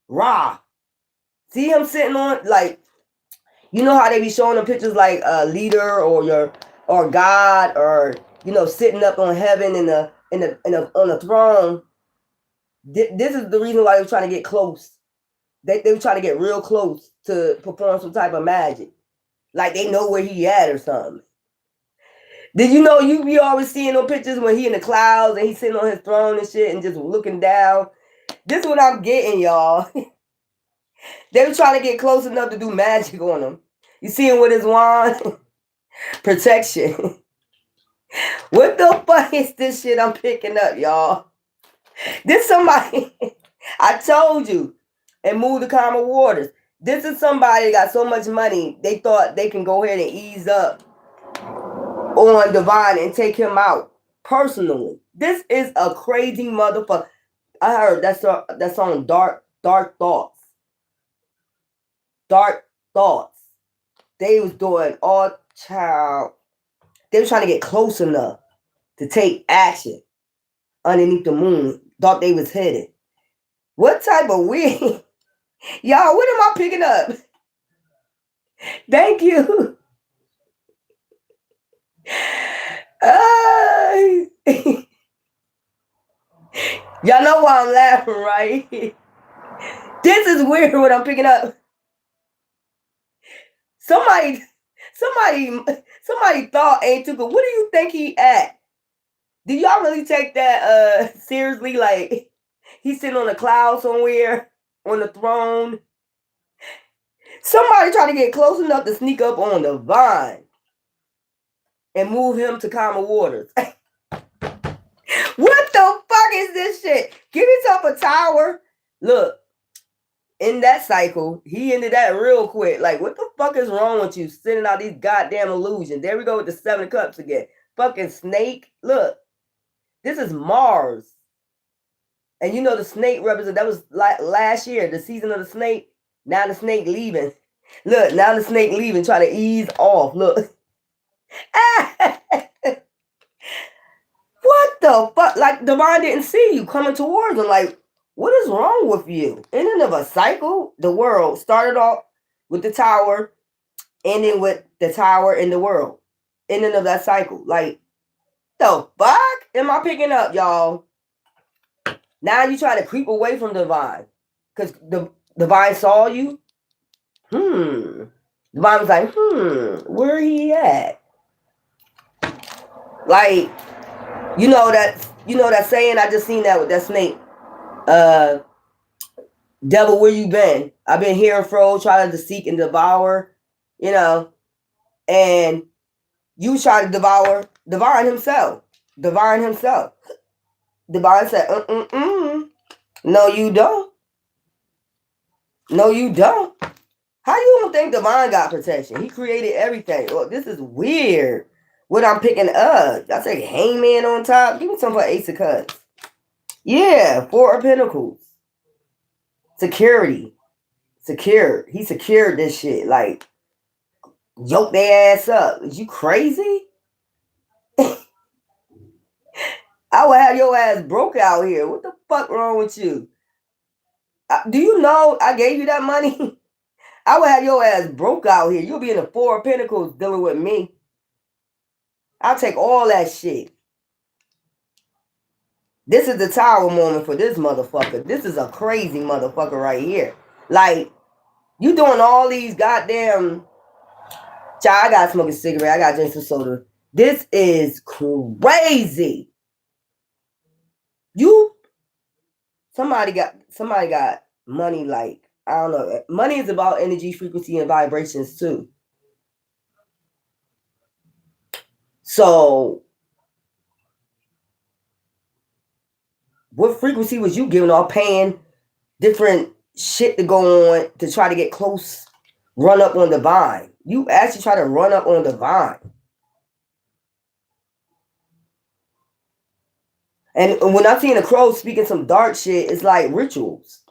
A: Ra. See him sitting on, like, you know how they be showing them pictures like a leader or God, or sitting up on heaven on the throne. This is the reason why they were trying to get close. They were trying to get real close to perform some type of magic. Like they know where he at or something. Did you know you be always seeing those pictures when he in the clouds and he's sitting on his throne and shit and just looking down? This is what I'm getting, y'all. They were trying to get close enough to do magic on him. You see him with his wand? Protection. What the fuck is this shit I'm picking up, y'all? This somebody, I told you, and move the calmer waters. This is somebody that got so much money, they thought they can go ahead and ease up on Divine and take him out personally. This is a crazy motherfucker. I heard that song Dark Thoughts. Dark Thoughts. They was doing all child. They were trying to get close enough to take action underneath the moon. Thought they was headed. What type of weird? Y'all, what am I picking up? Thank you. Y'all know why I'm laughing, right? This is weird what I'm picking up. Somebody thought ain't too good. What do you think he at? Do y'all really take that seriously? Like he's sitting on a cloud somewhere on the throne. Somebody trying to get close enough to sneak up on Divine and move him to calmer waters. What the fuck is this shit? Give yourself a tower. Look, in that cycle, he ended that real quick. Like, what the fuck is wrong with you? Sending out these goddamn illusions. There we go with the 7 of Cups again. Fucking snake. Look, this is Mars. And you know the snake represent, that was like last year, the season of the snake. Now the snake leaving. Look, now the snake leaving, trying to ease off. Look. What the fuck? Like, Divine didn't see you coming towards him. Like, what is wrong with you? Ending of a cycle, the world started off with the tower, ending with the tower in the world. Ending of that cycle. Like, the fuck am I picking up, y'all? Now you trying to creep away from Divine. Because the Divine saw you? Divine was like, where he at? Like, you know that saying, I just seen that with that snake. Devil, where you been? I've been here and fro, trying to seek and devour, and you try to devour Divine himself. Divine said, no, you don't. No, you don't. How you don't think Divine got protection? He created everything. Well, this is weird. What I'm picking up. I say Hangman on top. Give me some for Ace of Cups. Yeah, 4 of Pentacles. Security. Secure. He secured this shit. Like, yoke their ass up. Is you crazy? I would have your ass broke out here. What the fuck wrong with you? Do you know I gave you that money? I would have your ass broke out here. You'll be in the 4 of Pentacles dealing with me. I'll take all that shit. This is the tower moment for this motherfucker. This is a crazy motherfucker right here. Like, you doing all these goddamn... Child, I gotta smoke a cigarette. I gotta drink some soda. This is crazy. Somebody got money, like, I don't know. Money is about energy, frequency, and vibrations too. So, what frequency was you giving off, paying different shit to go on to try to get close, run up on Divine? You actually try to run up on Divine. And when I'm seeing a crow speaking some dark shit, it's like rituals.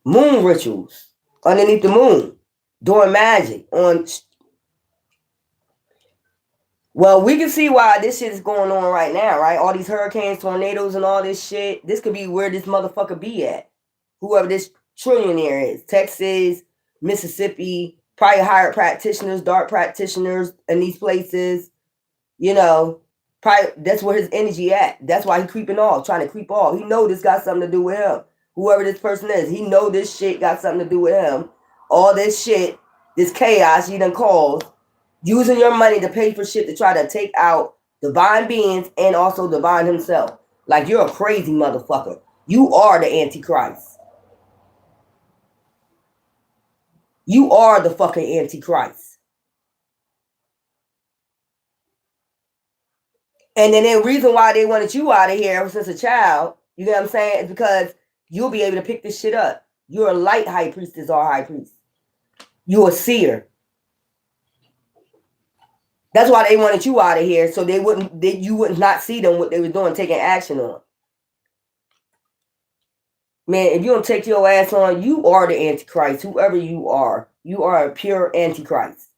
A: moon rituals underneath the moon, doing magic on. Well, we can see why this shit is going on right now, right? All these hurricanes, tornadoes, and all this shit. This could be where this motherfucker be at. Whoever this trillionaire is. Texas, Mississippi, probably hired practitioners, dark practitioners in these places. You know, probably that's where his energy at. That's why he creeping off, trying to creep off. He know this got something to do with him. Whoever this person is, he know this shit got something to do with him. All this shit, this chaos he done caused, using your money to pay for shit to try to take out divine beings and also divine himself. Like, you're a crazy motherfucker. You are the Antichrist. You are the fucking Antichrist. And then the reason why they wanted you out of here ever since a child, you know what I'm saying, is because you'll be able to pick this shit up. You're a light high priestess or high priest. You're a seer. That's why they wanted you out of here, so you would not see them what they were doing, taking action on. Man, if you don't take your ass on, you are the Antichrist. Whoever you are a pure Antichrist.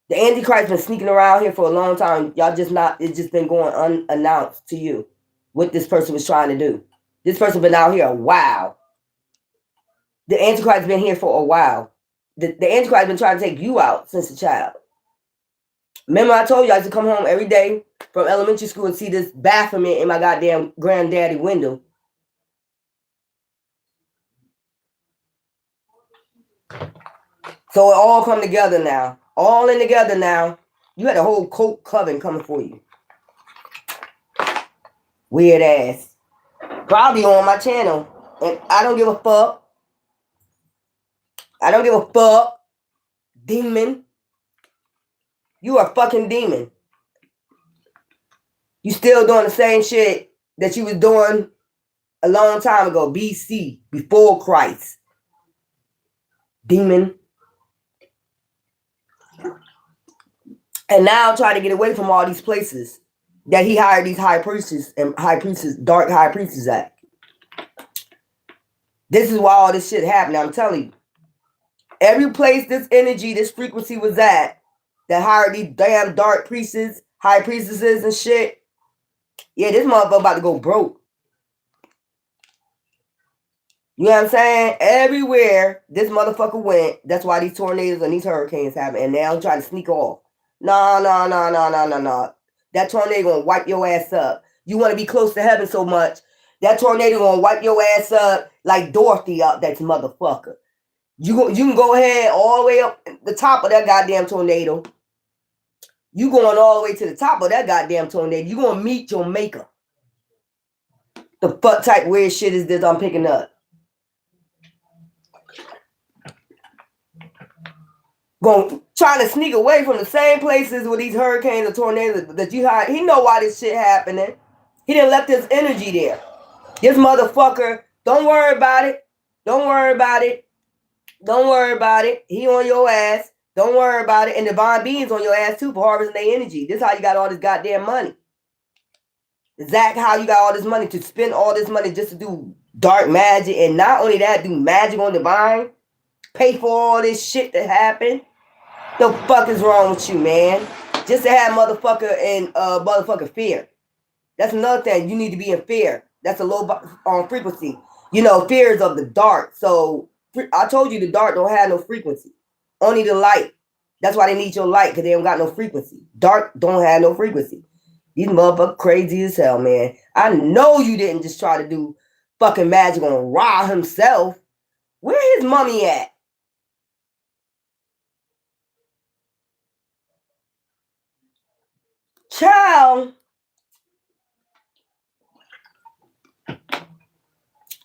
A: The Antichrist been sneaking around here for a long time. Y'all just not. It's just been going unannounced to you what this person was trying to do. This person been out here a while. The Antichrist been here for a while. The Antichrist been trying to take you out since a child. Remember I told you I used to come home every day from elementary school and see this Baphomet in my goddamn granddaddy window. So it all come together now. All in together now. You had a whole cult coven coming for you. Weird ass. Probably on my channel. And I don't give a fuck. I don't give a fuck. Demon. You are a fucking demon. You still doing the same shit that you was doing a long time ago. BC. Before Christ. Demon. And now trying to get away from all these places that he hired these high priests and dark high priests at. This is why all this shit happened. I'm telling you. Every place this energy, this frequency was at, that hired these damn dark priests, high priestesses and shit. Yeah, this motherfucker about to go broke. You know what I'm saying? Everywhere this motherfucker went, that's why these tornadoes and these hurricanes happen. And now I'm trying to sneak off. No. That tornado gonna wipe your ass up. You want to be close to heaven so much, that tornado gonna wipe your ass up like Dorothy up that motherfucker. You can go ahead all the way up the top of that goddamn tornado. You going all the way to the top of that goddamn tornado. You gonna meet your maker. The fuck type weird shit is this I'm picking up? Trying to sneak away from the same places with these hurricanes and tornadoes that you had. He know why this shit happening. He didn't left this energy there. This motherfucker, don't worry about it. Don't worry about it. Don't worry about it. He on your ass. Don't worry about it. And divine beings on your ass too for harvesting their energy. This is how you got all this goddamn money. Exactly how you got all this money to spend all this money just to do dark magic. And not only that, do magic on divine. Pay for all this shit that happened. The fuck is wrong with you, man? Just to have motherfucker in motherfucker fear. That's another thing. You need to be in fear. That's a low frequency. You know, fear is of the dark. So I told you the dark don't have no frequency. Only the light. That's why they need your light, because they don't got no frequency. Dark don't have no frequency. These motherfuckers crazy as hell, man. I know you didn't just try to do fucking magic on Ra himself. Where his mummy at? Child.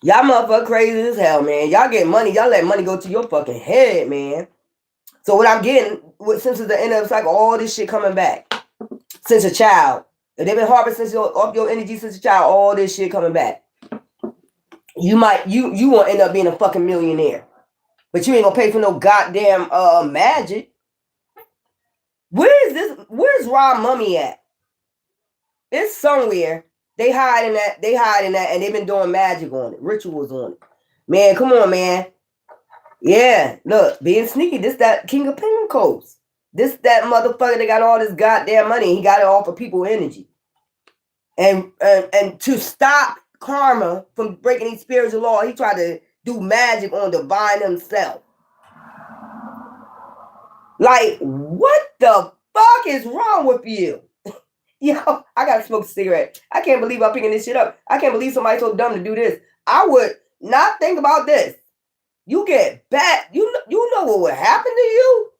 A: Y'all motherfucker crazy as hell, man. Y'all get money. Y'all let money go to your fucking head, man. So what I'm getting, since it's the end of the cycle, all this shit coming back. Since a child. If they've been harvesting your energy since a child, all this shit coming back. You won't end up being a fucking millionaire. But you ain't gonna pay for no goddamn magic. Where's Ra mummy at? It's somewhere. They hiding that, and they've been doing magic on it, rituals on it. Man, come on, man. Yeah, look, being sneaky. This that King of Pentacles. This that motherfucker that got all this goddamn money. He got it off of people energy. And to stop karma from breaking these spiritual law, he tried to do magic on divine himself. Like, what the fuck is wrong with you? Yo, I gotta smoke a cigarette. I can't believe I'm picking this shit up. I can't believe somebody's so dumb to do this. I would not think about this. You get back. You know what would happen to you?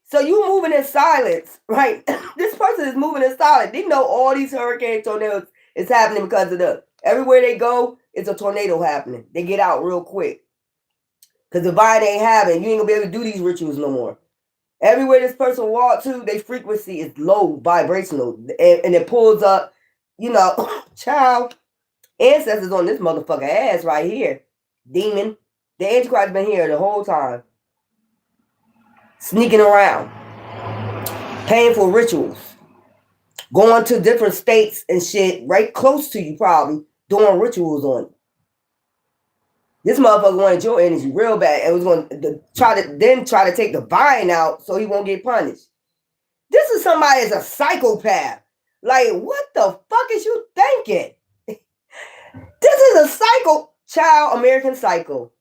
A: So you moving in silence, right? This person is moving in silence. They know all these hurricane tornadoes is happening because of them. Everywhere they go, it's a tornado happening. They get out real quick. Because divine ain't having. You ain't gonna be able to do these rituals no more. Everywhere this person walk to, their frequency is low vibrational. And it pulls up, you know, child, ancestors on this motherfucker ass right here. Demon. The Antichrist been here the whole time. Sneaking around. Painful rituals. Going to different states and shit right close to you probably. Doing rituals on you. This motherfucker wanted your energy real bad and was going to try to take the vine out so he won't get punished. This is somebody that's a psychopath. Like, what the fuck is you thinking? This is a psycho child, American Psycho.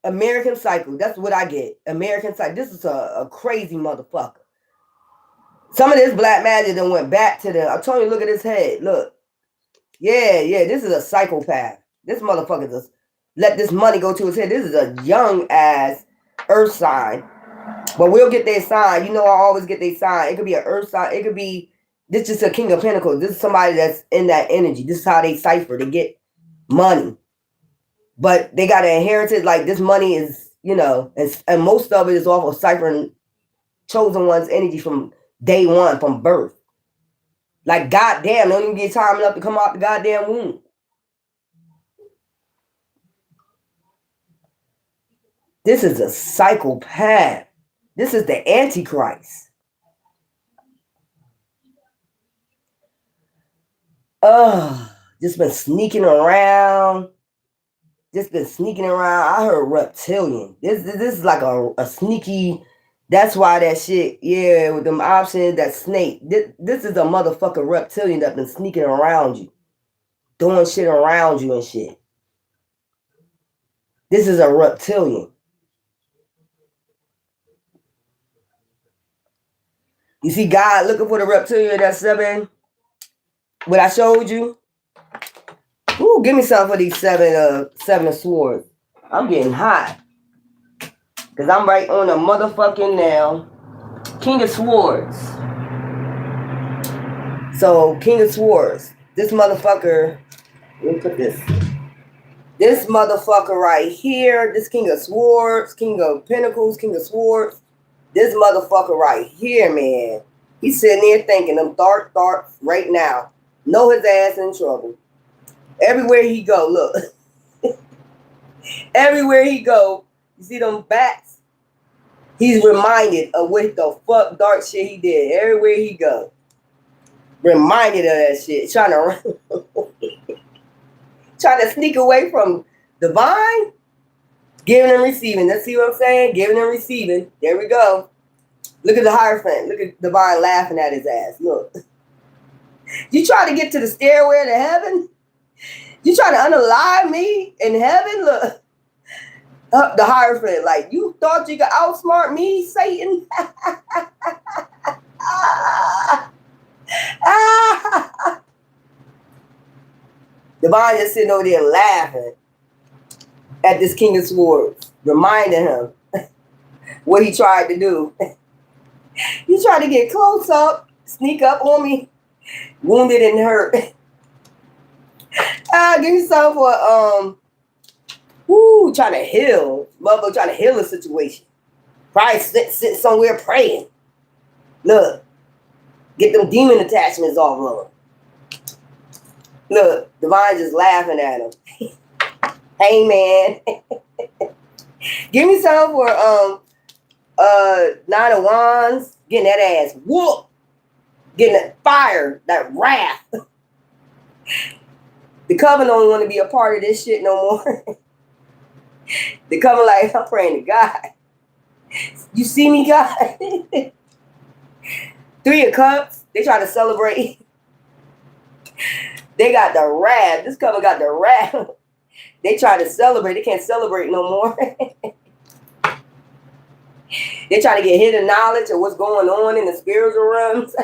A: American Psycho. That's what I get. American Psycho. This is a crazy motherfucker. Some of this black magic then went back to the. I told you, look at his head. Look. Yeah, this is a psychopath. This motherfucker just let this money go to his head. This is a young ass earth sign. But we'll get their sign. You know, I always get their sign. It could be an earth sign. It could be, this is a King of Pentacles. This is somebody that's in that energy. This is how they cipher. They get money. But they got to inherit it. Like, this money is, you know, and most of it is off of ciphering chosen one's energy from day one, from birth. Like, goddamn, don't even get time enough to come out the goddamn womb. This is a psychopath. This is the Antichrist. Just been sneaking around. I heard reptilian. This is like a sneaky. That's why that shit, yeah, with them options, that snake. This is a motherfucking reptilian that's been sneaking around you. Doing shit around you and shit. This is a reptilian. You see God looking for the reptilian that's 7. What I showed you? Ooh, give me some for these 7 of swords. I'm getting hot. Because I'm right on the motherfucking nail. King of Swords. So, King of Swords. This motherfucker. Let me put this. This motherfucker right here. This King of Swords. King of Pentacles. King of Swords. This motherfucker right here, man. He's sitting there thinking them dark thoughts right now. Know his ass in trouble. Everywhere he go, look. Everywhere he go, you see them bats? He's reminded of what the fuck dark shit he did. Everywhere he go. Reminded of that shit. Trying to sneak away from divine. Giving and receiving. Let's see what I'm saying? Giving and receiving. There we go. Look at the Hierophant. Look at divine laughing at his ass. Look. You try to get to the stairway to heaven? You trying to unalive me in heaven? Look. The Hierophant. Like, you thought you could outsmart me, Satan? Divine just sitting over there laughing at this King of Swords, reminding him what he tried to do. You tried to get close up, sneak up on me, wounded and hurt. Give me some for trying to heal. Motherfucker trying to heal a situation. Probably sit somewhere praying. Look, get them demon attachments off of him. Look, Divine just laughing at him. Hey man. Give me some for 9 of Wands, getting that ass whooped, getting that fire, that wrath. The coven don't want to be a part of this shit no more. The coven like, I'm praying to God. You see me, God? Three of Cups. They try to celebrate. They got the wrath. This coven got the wrath. They try to celebrate. They can't celebrate no more. They try to get hidden knowledge of what's going on in the spiritual realms.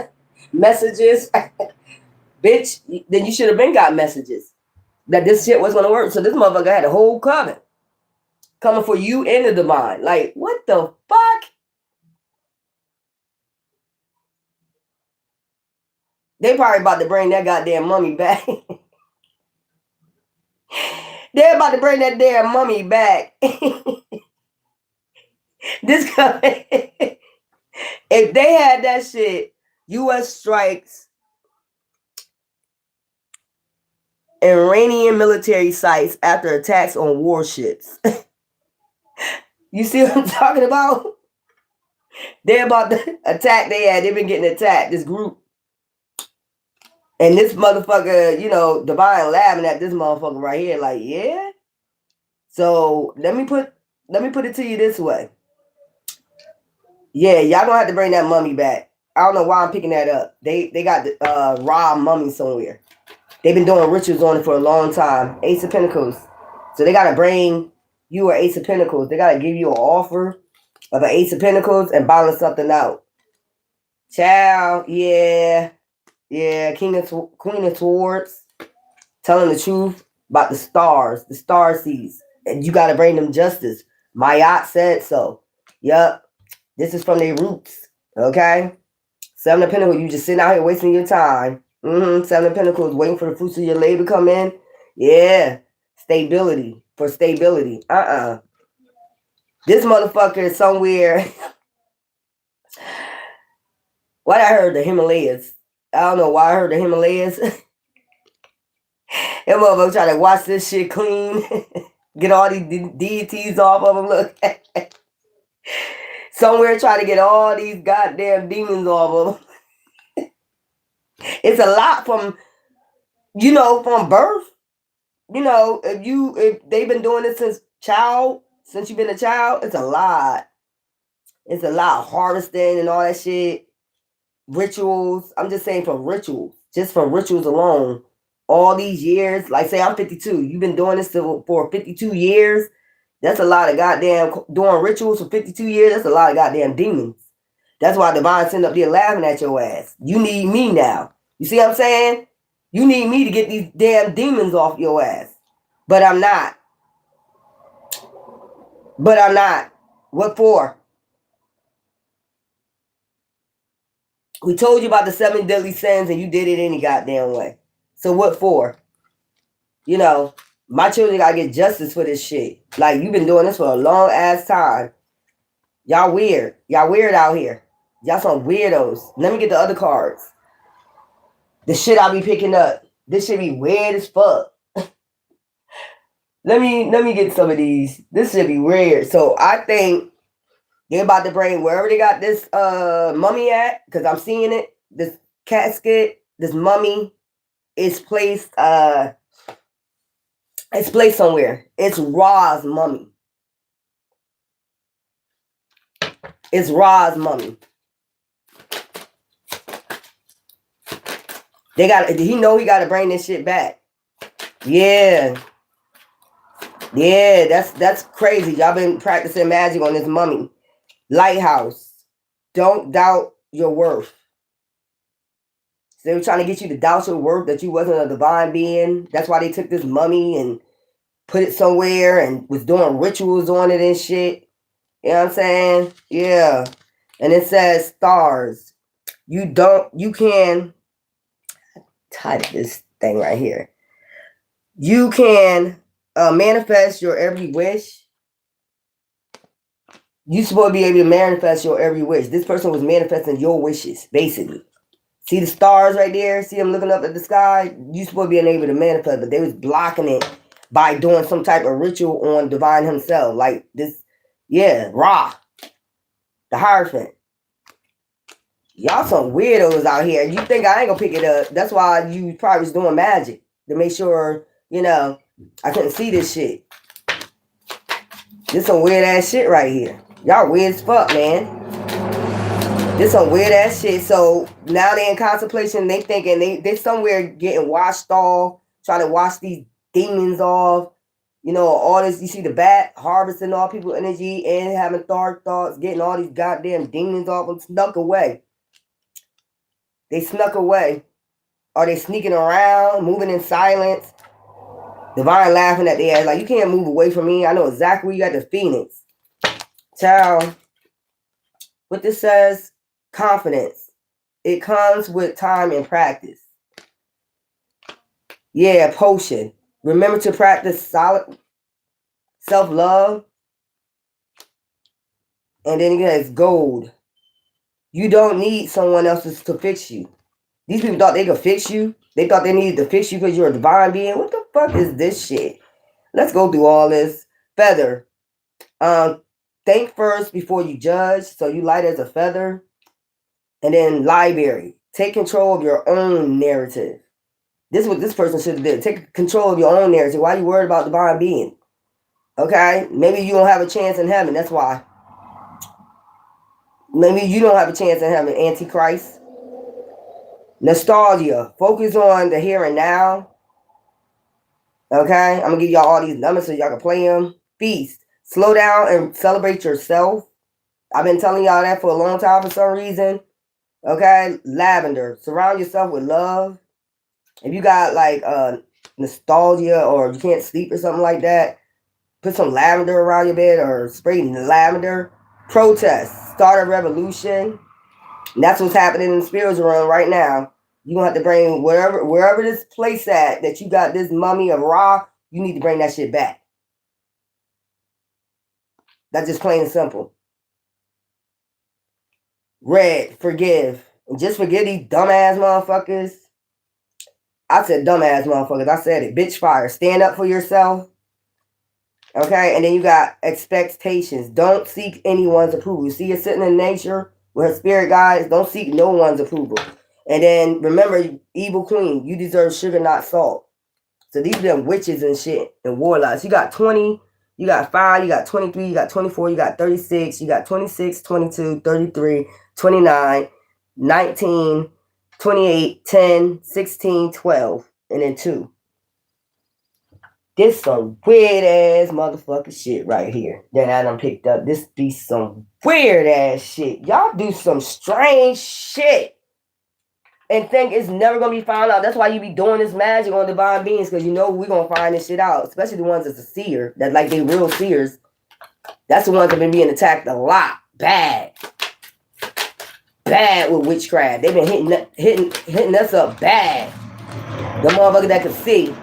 A: Messages. Bitch, then you should have been got messages that this shit was going to work. So this motherfucker had a whole coven coming for you and the divine. Like, what the fuck? They probably about to bring that goddamn mummy back. They're about to bring that damn mummy back. This coven, if they had that shit, U.S. strikes Iranian military sites after attacks on warships. You see what I'm talking about? They're about to attack. They've been getting attacked, this group. And this motherfucker, you know, Divine laughing at this motherfucker right here, like, yeah. So let me put it to you this way. Yeah, y'all gonna have to bring that mummy back. I don't know why I'm picking that up. They got the raw mummy somewhere. They've been doing rituals on it for a long time. Ace of Pentacles. So they gotta bring you an Ace of Pentacles. They gotta give you an offer of an Ace of Pentacles and balance something out. Child, yeah. Yeah, Queen of Swords. Telling the truth about the star seeds. And you gotta bring them justice. Mayat said so. Yup. This is from their roots. Okay? Seven of Pentacles, you just sitting out here wasting your time. Seven of Pentacles, waiting for the fruits of your labor to come in. Yeah. Stability. For stability. This motherfucker is somewhere. What I heard the Himalayas. I don't know why I heard the Himalayas. That motherfucker trying to wash this shit clean. Get all these deities off of them. Look. Somewhere trying to get all these goddamn demons off of them. It's a lot from, you know, from birth. You know, if they've been doing this since you've been a child, it's a lot. It's a lot of harvesting and all that shit. Rituals. I'm just saying from rituals. Just from rituals alone. All these years. Like say I'm 52. You've been doing this for 52 years. That's a lot of goddamn doing rituals for 52 years. That's a lot of goddamn demons. That's why Divine sitting up there laughing at your ass. You need me now. You see what I'm saying? You need me to get these damn demons off your ass. But I'm not. What for? We told you about the 7 deadly sins and you did it any goddamn way. So what for? You know, my children gotta get justice for this shit. Like, you've been doing this for a long ass time. Y'all weird. Y'all weird out here. Y'all some weirdos. Let me get the other cards. The shit I'll be picking up. This should be weird as fuck. Let me get some of these. This should be weird. So I think they're about to bring wherever they got this mummy at, because I'm seeing it. This casket, this mummy is placed somewhere. It's Ra's mummy. It's Ra's mummy. He know he gotta bring this shit back. Yeah. Yeah, that's crazy. Y'all been practicing magic on this mummy. Lighthouse. Don't doubt your worth. So they were trying to get you to doubt your worth, that you wasn't a divine being. That's why they took this mummy and put it somewhere and was doing rituals on it and shit. You know what I'm saying? Yeah. And it says stars. You can type this thing right here. You can manifest your every wish. You're supposed to be able to manifest your every wish. This person was manifesting your wishes, basically. See the stars right there? See them looking up at the sky? You're supposed to be able to manifest, but they was blocking it by doing some type of ritual on Divine himself. Like this, yeah, Ra, the Hierophant. Y'all some weirdos out here. You think I ain't gonna pick it up. That's why you probably was doing magic to make sure You know, I couldn't see this shit. This some weird ass shit right here. Y'all weird as fuck, man. This some weird ass shit. So now they in contemplation. They thinking they somewhere getting washed off, trying to wash these demons off. You know, all this. You see the bat harvesting all people's energy and having dark thoughts, getting all these goddamn demons off and snuck away. They snuck away. Are they sneaking around, moving in silence? Divine laughing at the ass like, you can't move away from me. I know exactly where you got the Phoenix. Child, what this says, confidence. It comes with time and practice. Yeah, potion. Remember to practice solid self-love. And then again, it's gold. You don't need someone else to fix you. These people thought they could fix you. They thought they needed to fix you because you're a divine being. What the fuck is this shit? Let's go through all this. Feather. Think first before you judge. So you light as a feather. And then library. Take control of your own narrative. This is what this person should have did. Take control of your own narrative. Why are you worried about divine being? Okay? Maybe you don't have a chance in heaven. That's why. Maybe you don't have a chance in heaven. Antichrist. Nostalgia. Focus on the here and now. Okay? I'm going to give y'all all these numbers so y'all can play them. Feast. Slow down and celebrate yourself. I've been telling y'all that for a long time for some reason. Okay? Lavender. Surround yourself with love. If you got like nostalgia or you can't sleep or something like that, put some lavender around your bed or spray lavender. Protest. Start a revolution. And that's what's happening in the spiritual realm right now. You're going to have to bring wherever this place at that you got this mummy of Ra, you need to bring that shit back. That's just plain and simple. Red, forgive. And just forgive these dumbass motherfuckers. I said dumbass motherfuckers. I said it. Bitch fire. Stand up for yourself. Okay? And then you got expectations. Don't seek anyone's approval. You see you're sitting in nature with her spirit guides. Don't seek no one's approval. And then remember, evil queen, you deserve sugar, not salt. So these are them witches and shit and warlocks. You got 20, you got 5, you got 23, you got 24, you got 36, you got 26, 22, 33, 29, 19, 28, 10, 16, 12, and then 2. This some weird ass motherfucking shit right here that I done picked up. This be some weird ass shit. Y'all do some strange shit and think it's never gonna be found out. That's why you be doing this magic on divine beings, because you know we're gonna find this shit out. Especially the ones that's a seer, that like they real seers. That's the ones that been being attacked a lot. Bad with witchcraft. They've been hitting us up bad. The motherfuckers that can see,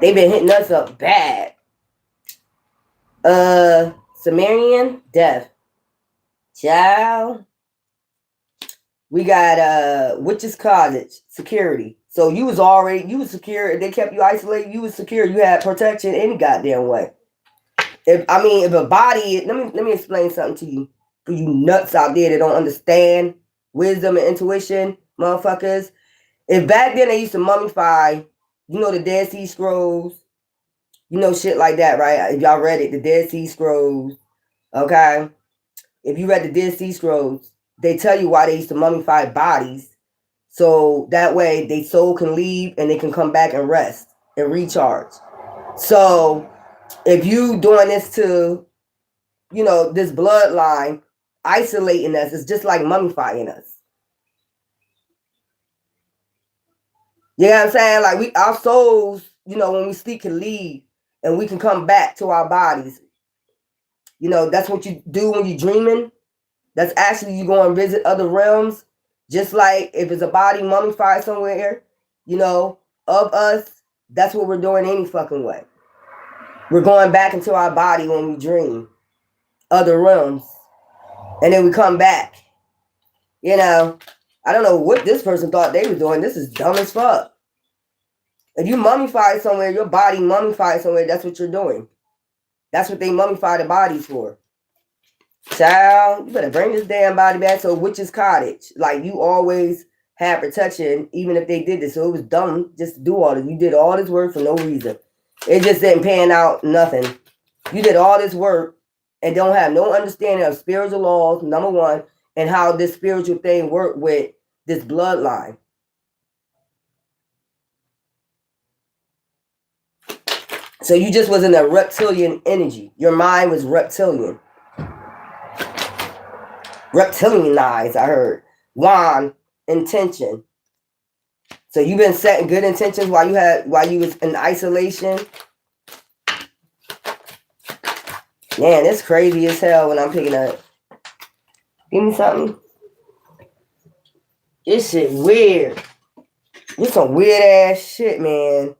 A: they've been hitting us up bad. Sumerian death. Child. We got Witches Cottage, security. So you was secure. They kept you isolated. You was secure. You had protection any goddamn way. If a body, let me explain something to you. For you nuts out there that don't understand wisdom and intuition, motherfuckers. If back then they used to mummify, you know, the Dead Sea Scrolls, you know, shit like that, right? If y'all read it, the Dead Sea Scrolls, okay? If you read the Dead Sea Scrolls, they tell you why they used to mummify bodies. So that way their soul can leave and they can come back and rest and recharge. So if you doing this to, you know, this bloodline, isolating us, it's just like mummifying us. You know what I'm saying? Like our souls, you know, when we sleep can leave and we can come back to our bodies. You know, that's what you do when you're dreaming. That's actually you go and visit other realms. Just like if it's a body mummified somewhere, you know, of us, that's what we're doing any fucking way. We're going back into our body when we dream. Other realms. And then we come back. You know, I don't know what this person thought they were doing. This is dumb as fuck. If you mummify somewhere, your body mummified somewhere, that's what you're doing. That's what they mummify the bodies for. Child, you better bring this damn body back to a witch's cottage. Like, you always had protection, even if they did this. So it was dumb just to do all this. You did all this work for no reason. It just didn't pan out nothing. You did all this work and don't have no understanding of spiritual laws, number one, and how this spiritual thing worked with this bloodline. So you just was in a reptilian energy. Your mind was reptilian. Reptilianized, I heard. Wand, intention. So you've been setting good intentions while you was in isolation. Man, it's crazy as hell when I'm picking up. Give me something. This shit weird. This some weird ass shit, man.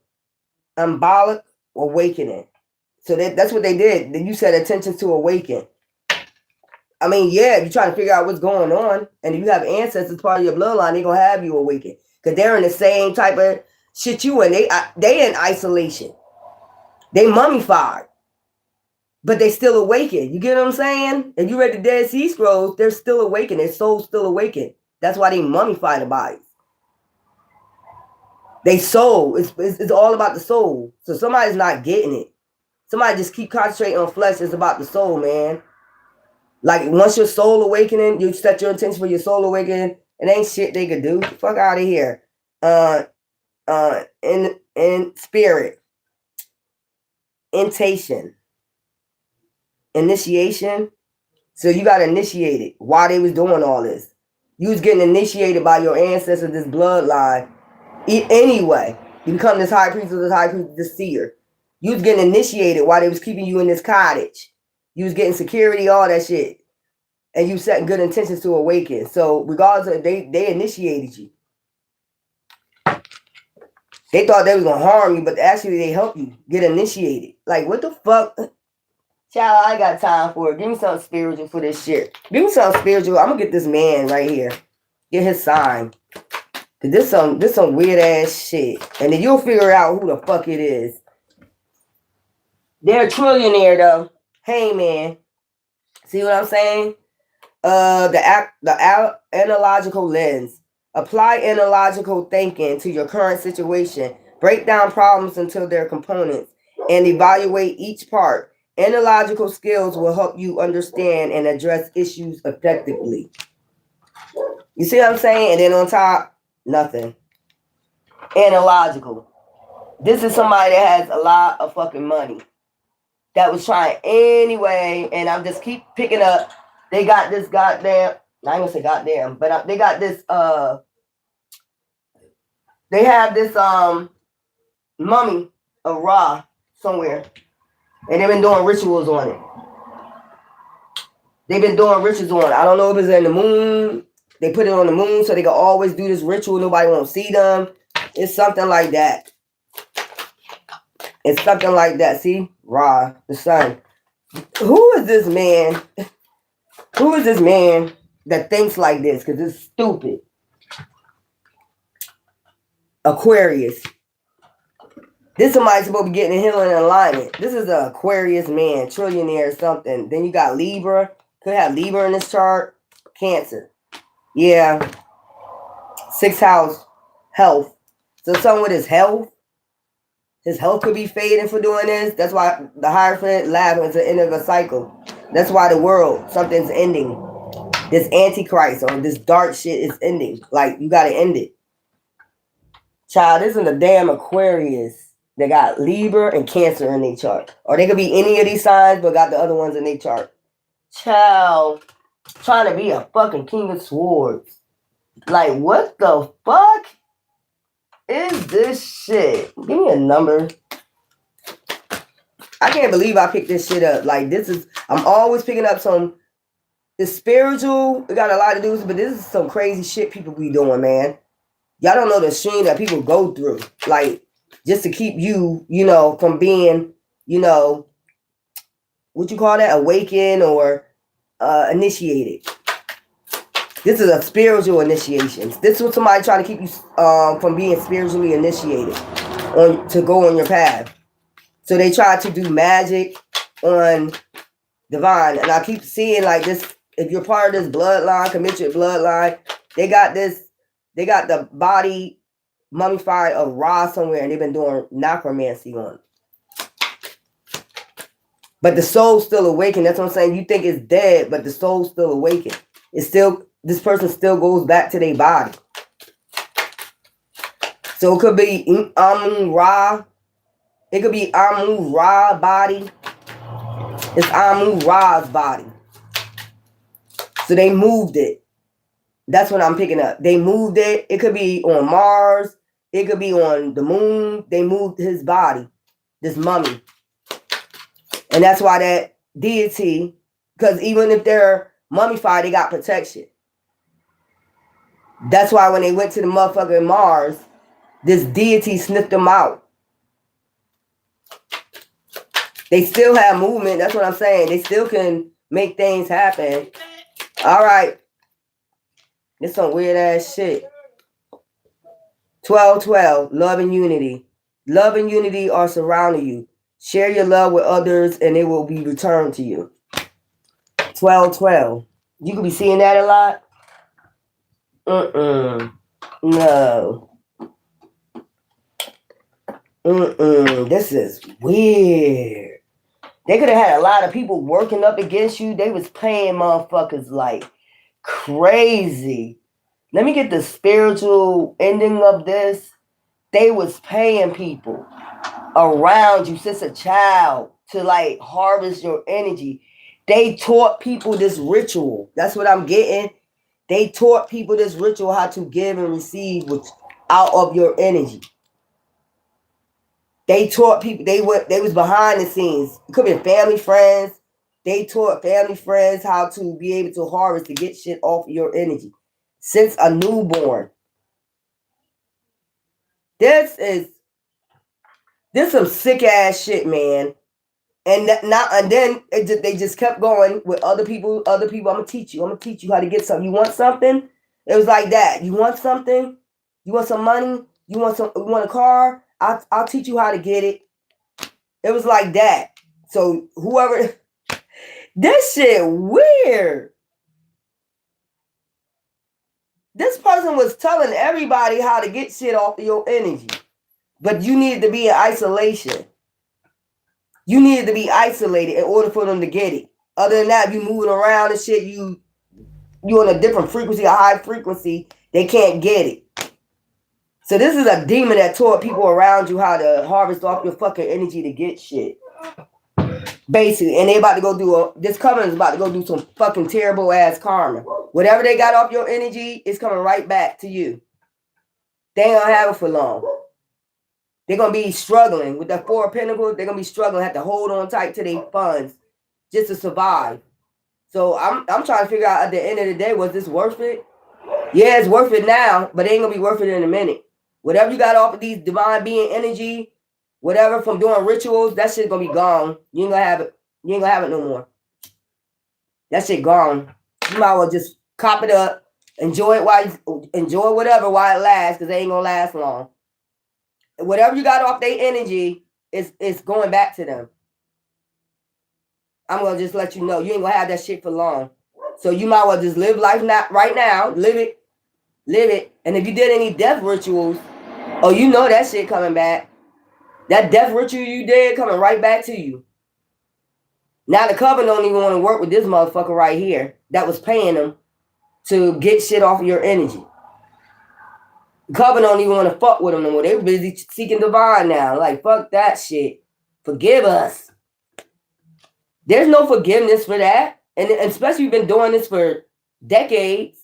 A: Symbolic awakening. So that's what they did. Then you set attention to awaken. I mean, yeah, if you're trying to figure out what's going on, and if you have ancestors part of your bloodline, they're gonna have you awaken. Because they're in the same type of shit you in. They in isolation. They mummified. But they still awaken. You get what I'm saying? If you read the Dead Sea Scrolls, they're still awakened. Their soul's still awakened. That's why they mummify the bodies. They soul. It's all about the soul. So somebody's not getting it. Somebody just keep concentrating on flesh. It's about the soul, man. Like once your soul awakening, you set your intention for your soul awakening. It ain't shit they could do. Fuck out of here. In spirit, intation, initiation. So you got initiated while they was doing all this. You was getting initiated by your ancestors, this bloodline. Anyway, you become this high priest or this high priest, this seer. You was getting initiated while they was keeping you in this cottage. You was getting security, all that shit. And you setting good intentions to awaken. So regardless of, they initiated you. They thought they was going to harm you, but actually they helped you get initiated. Like, what the fuck? Child, I got time for it. Give me something spiritual for this shit. Give me something spiritual. I'm going to get this man right here. Get his sign. Cause this some weird ass shit. And then you'll figure out who the fuck it is. They're a trillionaire though. Hey man. See what I'm saying? The analogical lens. Apply analogical thinking to your current situation. Break down problems until they're components and evaluate each part. Analogical skills will help you understand and address issues effectively. You see what I'm saying? And then on top, nothing. Analogical. This is somebody that has a lot of fucking money that was trying anyway, and I'm just keep picking up. They got this goddamn, I ain't gonna say goddamn, but they got this, they have this mummy of Ra somewhere, and they've been doing rituals on it. They've been doing rituals on it. I don't know if it's in the moon. They put it on the moon so they can always do this ritual. Nobody won't see them. It's something like that. It's something like that. See? Ra, the sun. Who is this man? Who is this man that thinks like this? Because it's stupid. Aquarius. This somebody's supposed to be getting a healing alignment. This is an Aquarius man, trillionaire or something. Then you got Libra. Could have Libra in this chart. Cancer. Yeah. 6th house. Health. So someone with his health could be fading for doing this. That's why the Hierophant lab is the end of a cycle. That's why the world, something's ending. This Antichrist or this dark shit is ending. Like, you got to end it. Child, this is a damn Aquarius. They got Libra and Cancer in their chart. Or they could be any of these signs, but got the other ones in their chart. Child, trying to be a fucking King of Swords. Like, what the fuck is this shit? Give me a number. I can't believe I picked this shit up. Like, I'm always picking up it's spiritual. It got a lot to do with it, but this is some crazy shit people be doing, man. Y'all don't know the strain that people go through. Like, just to keep you, from being, what you call that? Awakened or initiated. This is a spiritual initiation. This was somebody trying to keep you from being spiritually initiated to go on your path. So they try to do magic on divine. And I keep seeing like this, if you're part of this bloodline, Kemetric bloodline, they got the body mummified of Ra somewhere, and they've been doing necromancy on it. But the soul's still awakened. That's what I'm saying. You think it's dead, but the soul's still awakened. It's still, this person still goes back to their body. So it could be Amun Ra. It could be Amun Ra body. It's Amun Ra's body. So they moved it. That's what I'm picking up. They moved it. It could be on Mars. It could be on the moon. They moved his body, this mummy. And that's why that deity, because even if they're mummified, they got protection. That's why when they went to the motherfucking Mars, this deity sniffed them out. They still have movement. That's what I'm saying. They still can make things happen. All right. This some weird ass shit. 1212. Love and unity. Love and unity are surrounding you. Share your love with others and it will be returned to you. 1212. You could be seeing that a lot. No. This is weird. They could have had a lot of people working up against you. They was paying motherfuckers like crazy. Let me get the spiritual ending of this. They was paying people around you since a child to like harvest your energy. They taught people this ritual. That's what I'm getting. They taught people this ritual, how to give and receive out of your energy. They taught people, they was behind the scenes. It could be family, friends. They taught family, friends how to be able to harvest, to get shit off of your energy. Since a newborn. This some sick ass shit, man. And then they just kept going with other people. I'm gonna teach you how to get something. You want something? It was like that. You want something? You want some money? You want a car? I'll teach you how to get it. It was like that. So whoever, this shit weird. This person was telling everybody how to get shit off of your energy. But you needed to be in isolation. You needed to be isolated in order for them to get it. Other than that, if you moving around and shit, you on a different frequency, a high frequency, they can't get it. So this is a demon that taught people around you how to harvest off your fucking energy to get shit. Basically. And they about to go do this coven is about to go do some fucking terrible ass karma. Whatever they got off your energy, it's coming right back to you. They ain't gonna have it for long. They're gonna be struggling with that Four of Pentacles. They're gonna be struggling, have to hold on tight to their funds just to survive. So I'm trying to figure out at the end of the day, was this worth it? Yeah, it's worth it now, but it ain't gonna be worth it in a minute. Whatever you got off of these divine being energy, whatever from doing rituals, that shit's gonna be gone. You ain't gonna have it. You ain't gonna have it no more. That shit gone. You might as well just cop it up, enjoy it enjoy whatever while it lasts, because it ain't gonna last long. Whatever you got off their energy, it's going back to them. I'm gonna just let you know, you ain't gonna have that shit for long. So you might as well just live life right now, live it. And if you did any death rituals, oh, you know that shit coming back. That death ritual you did coming right back to you. Now the coven don't even want to work with this motherfucker right here that was paying them to get shit off of your energy. The coven don't even want to fuck with them no more. They're busy seeking divine now. Like, fuck that shit. Forgive us. There's no forgiveness for that. And especially you've been doing this for decades.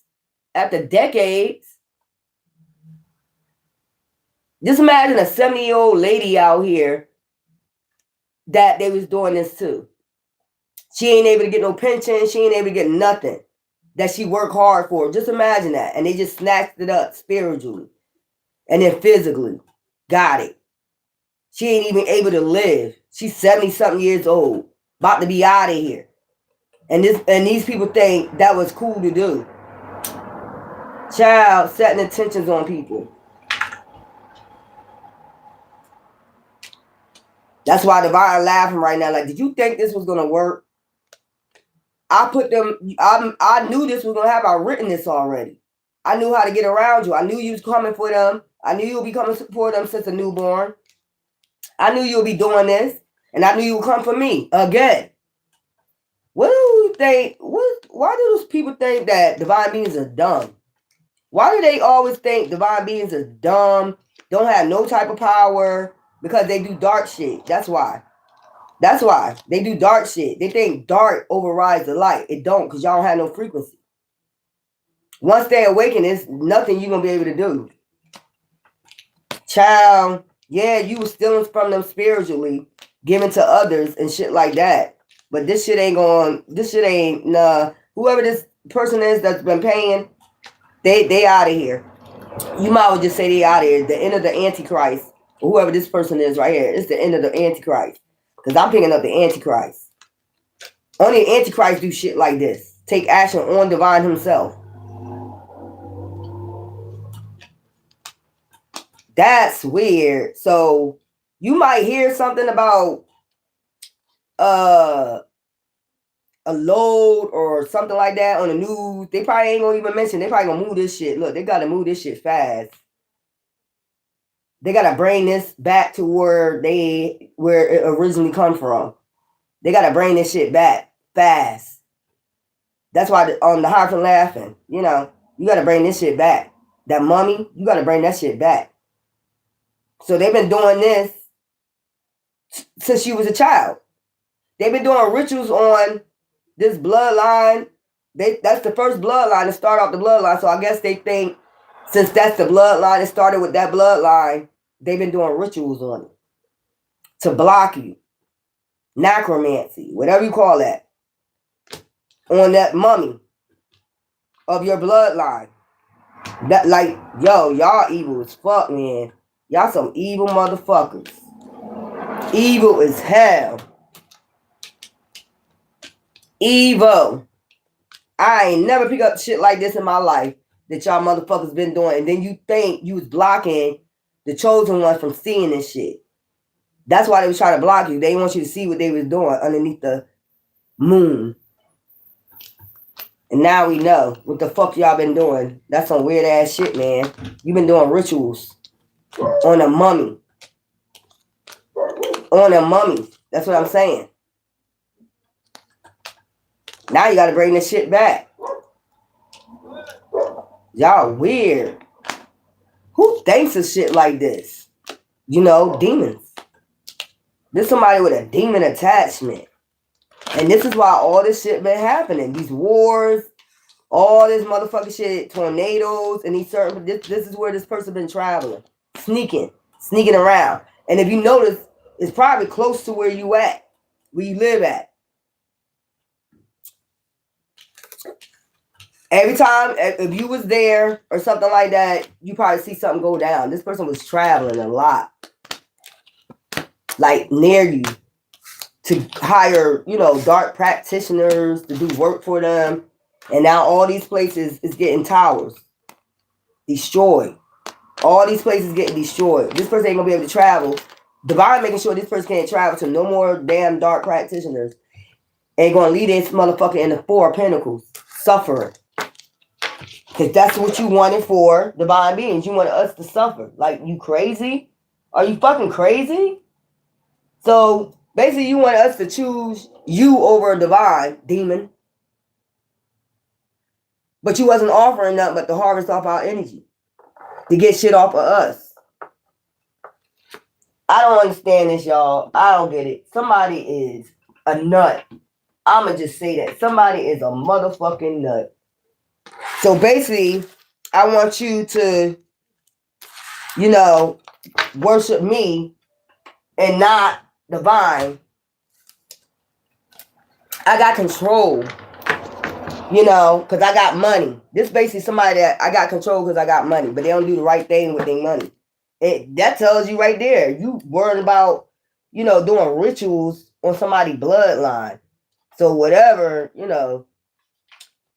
A: After decades. Just imagine a 70-year-old lady out here that they was doing this to. She ain't able to get no pension. She ain't able to get nothing that she worked hard for. Just imagine that. And they just snatched it up spiritually. And then physically got it. She ain't even able to live. She's 70-something years old. About to be out of here. And these people think that was cool to do. Child, setting intentions on people. That's why Divine laughing right now. Like, did you think this was gonna work? I knew this was gonna happen. I written this already. I knew how to get around you. I knew you was coming for them. I knew you would be coming for them since a newborn. I knew you would be doing this. And I knew you would come for me again. What do you think? Why do those people think that divine beings are dumb? Why do they always think divine beings are dumb, don't have no type of power? Because they do dark shit. That's why. That's why. They do dark shit. They think dark overrides the light. It don't, because y'all don't have no frequency. Once they awaken, there's nothing you're going to be able to do. Child, yeah, you was stealing from them spiritually, giving to others and shit like that. But this shit ain't, nah. Whoever this person is that's been paying, they out of here. You might as well just say they out of here. The end of the Antichrist, or whoever this person is right here, it's the end of the Antichrist. Because I'm picking up the Antichrist. Only the Antichrist do shit like this. Take action on divine himself. That's weird. So you might hear something about a load or something like that on the news. They probably ain't gonna even mention. They probably gonna move this shit. Look, they gotta move this shit fast. They gotta bring this back to where it originally come from. They gotta bring this shit back fast. That's why the Hierophant laughing. You know, you gotta bring this shit back. That mummy, you gotta bring that shit back. So they've been doing this since she was a child. They've been doing rituals on this bloodline. That's the first bloodline to start off the bloodline. So I guess they think since that's the bloodline, it started with that bloodline, they've been doing rituals on it to block you. Necromancy, whatever you call that. On that mummy of your bloodline. That, like, yo, y'all evil as fuck, man. Y'all some evil motherfuckers. Evil as hell. Evil. I ain't never pick up shit like this in my life that y'all motherfuckers been doing. And then you think you was blocking the chosen one from seeing this shit. That's why they was trying to block you. They want you to see what they was doing underneath the moon. And now we know what the fuck y'all been doing. That's some weird ass shit, man. You been doing rituals on a mummy. On a mummy. That's what I'm saying. Now you gotta bring this shit back. Y'all weird. Who thinks of shit like this? You know, demons. This somebody with a demon attachment. And this is why all this shit been happening. These wars, all this motherfucking shit, tornadoes, and these certain, this is where this person been traveling. Sneaking around. And if you notice, it's probably close to where you at, where you live at. Every time, if you was there or something like that, you probably see something go down. This person was traveling a lot. Like, near you. To hire, you know, dark practitioners to do work for them. And now all these places is getting towers. Destroyed. All these places getting destroyed. This person ain't gonna be able to travel. Divine making sure this person can't travel to no more damn dark practitioners. Ain't gonna leave this motherfucker in the Four of Pentacles. Suffering. Because that's what you wanted for divine beings. You wanted us to suffer. Like, you crazy? Are you fucking crazy? So, basically, you want us to choose you over a divine demon. But you wasn't offering nothing but to harvest off our energy. To get shit off of us. I don't understand this, y'all. I don't get it. Somebody is a nut. I'ma just say that. Somebody is a motherfucking nut. So basically, I want you to, you know, worship me and not divine. I got control, you know, because I got money. This basically somebody that I got control because I got money, but they don't do the right thing with their money. That tells you right there. You worried about, you know, doing rituals on somebody's bloodline. So whatever, you know,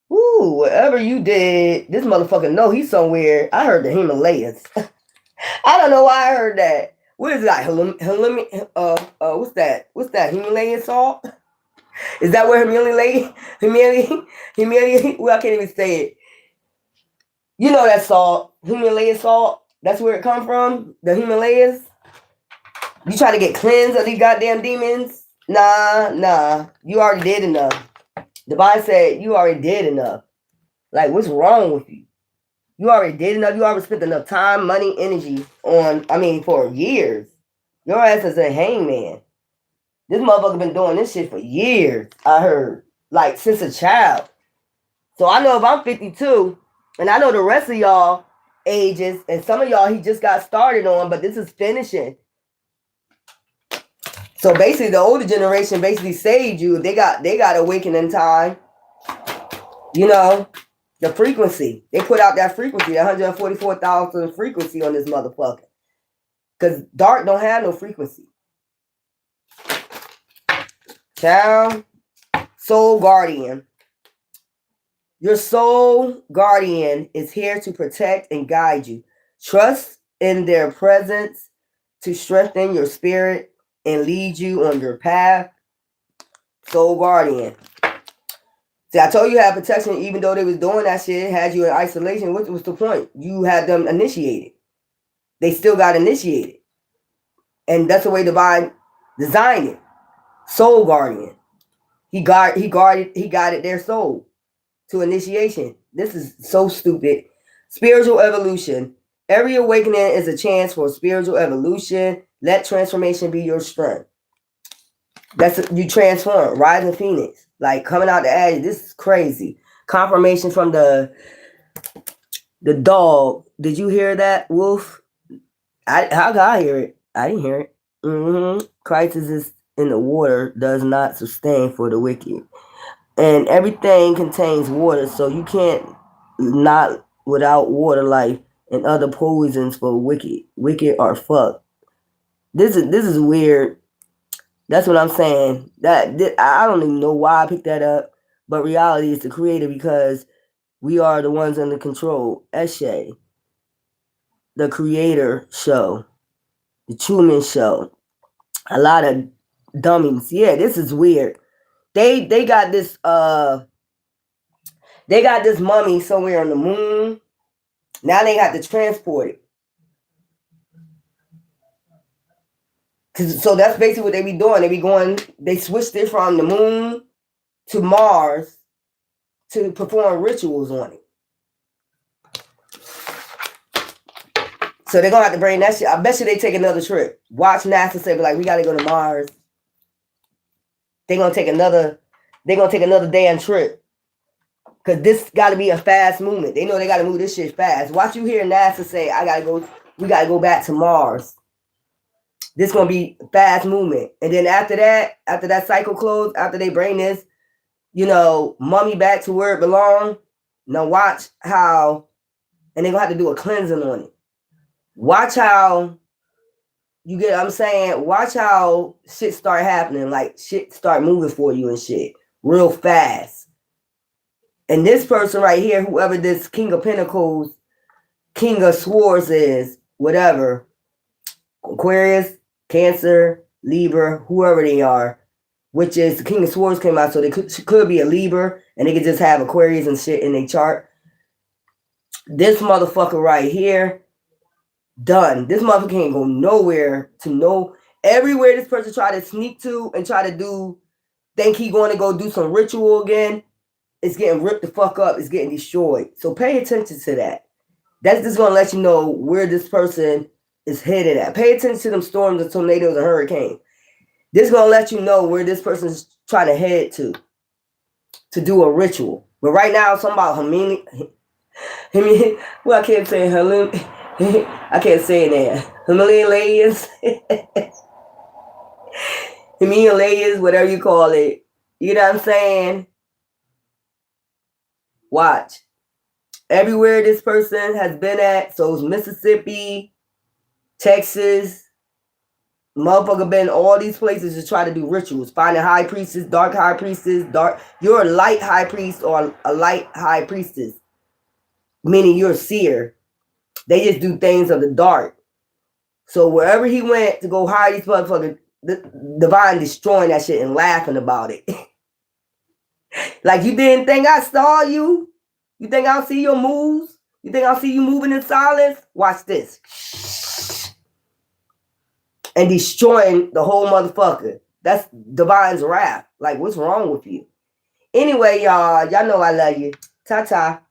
A: whatever you did, this motherfucker know he's somewhere. I heard the Himalayas. I don't know why I heard that. What is that? What's that? What's that? Himalayan salt? Is that where Himalayan? Well, I can't even say it. You know that salt, Himalayan salt. That's where it come from. The Himalayas. You try to get cleansed of these goddamn demons? Nah. You already did enough. The Bible said you already did enough. Like, what's wrong with you? You already did enough. You already spent enough time, money, energy for years. Your ass is a hangman. This motherfucker been doing this shit for years, I heard. Like, since a child. So I know if I'm 52, and I know the rest of y'all ages, and some of y'all he just got started on, but this is finishing. So basically, the older generation basically saved you. They got awakening time. You know, the frequency. They put out that frequency, 144,000 frequency on this motherfucker. Because dark don't have no frequency. Child, soul guardian. Your soul guardian is here to protect and guide you. Trust in their presence to strengthen your spirit and lead you on your path. Soul guardian. See, I told you had protection even though they was doing that shit, had you in isolation. What was the point? You had them initiated. They still got initiated. And that's the way divine designed it. Soul guardian. He guided their soul to initiation. This is so stupid. Spiritual evolution. Every awakening is a chance for spiritual evolution. Let transformation be your strength. You transform. Rising Phoenix. Like coming out the ashes. This is crazy. Confirmation from the dog. Did you hear that, Wolf? How could I hear it? I didn't hear it. Crisis is in the water does not sustain for the wicked. And everything contains water, so you can't not without water life and other poisons for wicked. Wicked are fucked. This is weird. That's what I'm saying. I don't even know why I picked that up, but reality is the creator because we are the ones under control. Eshe, the creator show, the Truman Show. A lot of dummies. Yeah, this is weird. They got this mummy somewhere on the moon. Now they got to transport it. So that's basically what they be doing. They switched it from the moon to Mars to perform rituals on it. So they're gonna have to bring that shit. I bet you they take another trip. Watch NASA say, like, we gotta go to Mars. They're gonna take another damn trip. Cause this gotta be a fast movement. They know they gotta move this shit fast. Watch you hear NASA say, we gotta go back to Mars. This gonna be fast movement. And then after that cycle close, after they bring this, mummy back to where it belongs. Now watch how, and they're gonna have to do a cleansing on it. Watch how you get what I'm saying. Watch how shit start happening, like shit start moving for you and shit real fast. And this person right here, whoever this King of Pentacles, King of Swords is, whatever, Aquarius, Cancer, Libra, whoever they are, which is the King of Swords came out, so they could be a Libra, and they could just have Aquarius and shit in their chart. This motherfucker right here, done. This motherfucker can't go nowhere to know. Everywhere this person try to sneak to and try to think he going to go do some ritual again, it's getting ripped the fuck up. It's getting destroyed. So pay attention to that. That's just going to let you know where this person is headed at. Pay attention to them storms and tornadoes and hurricanes. This is going to let you know where this person is trying to head to do a ritual. But right now, something about well, I can't say I can't say it now. Himalayas. Himalayas, whatever you call it. You know what I'm saying? Watch. Everywhere this person has been at, so it's Mississippi, Texas, motherfucker been all these places to try to do rituals. Finding high priestess, dark high priestess, you're a light high priest or a light high priestess. Meaning you're a seer. They just do things of the dark. So wherever he went to go hide these motherfuckers, the divine destroying that shit and laughing about it. Like, you didn't think I saw you? You think I'll see your moves? You think I'll see you moving in silence? Watch this. and destroying the whole motherfucker. That's Divine's wrath. Like, what's wrong with you? Anyway, y'all know I love you. Ta-ta.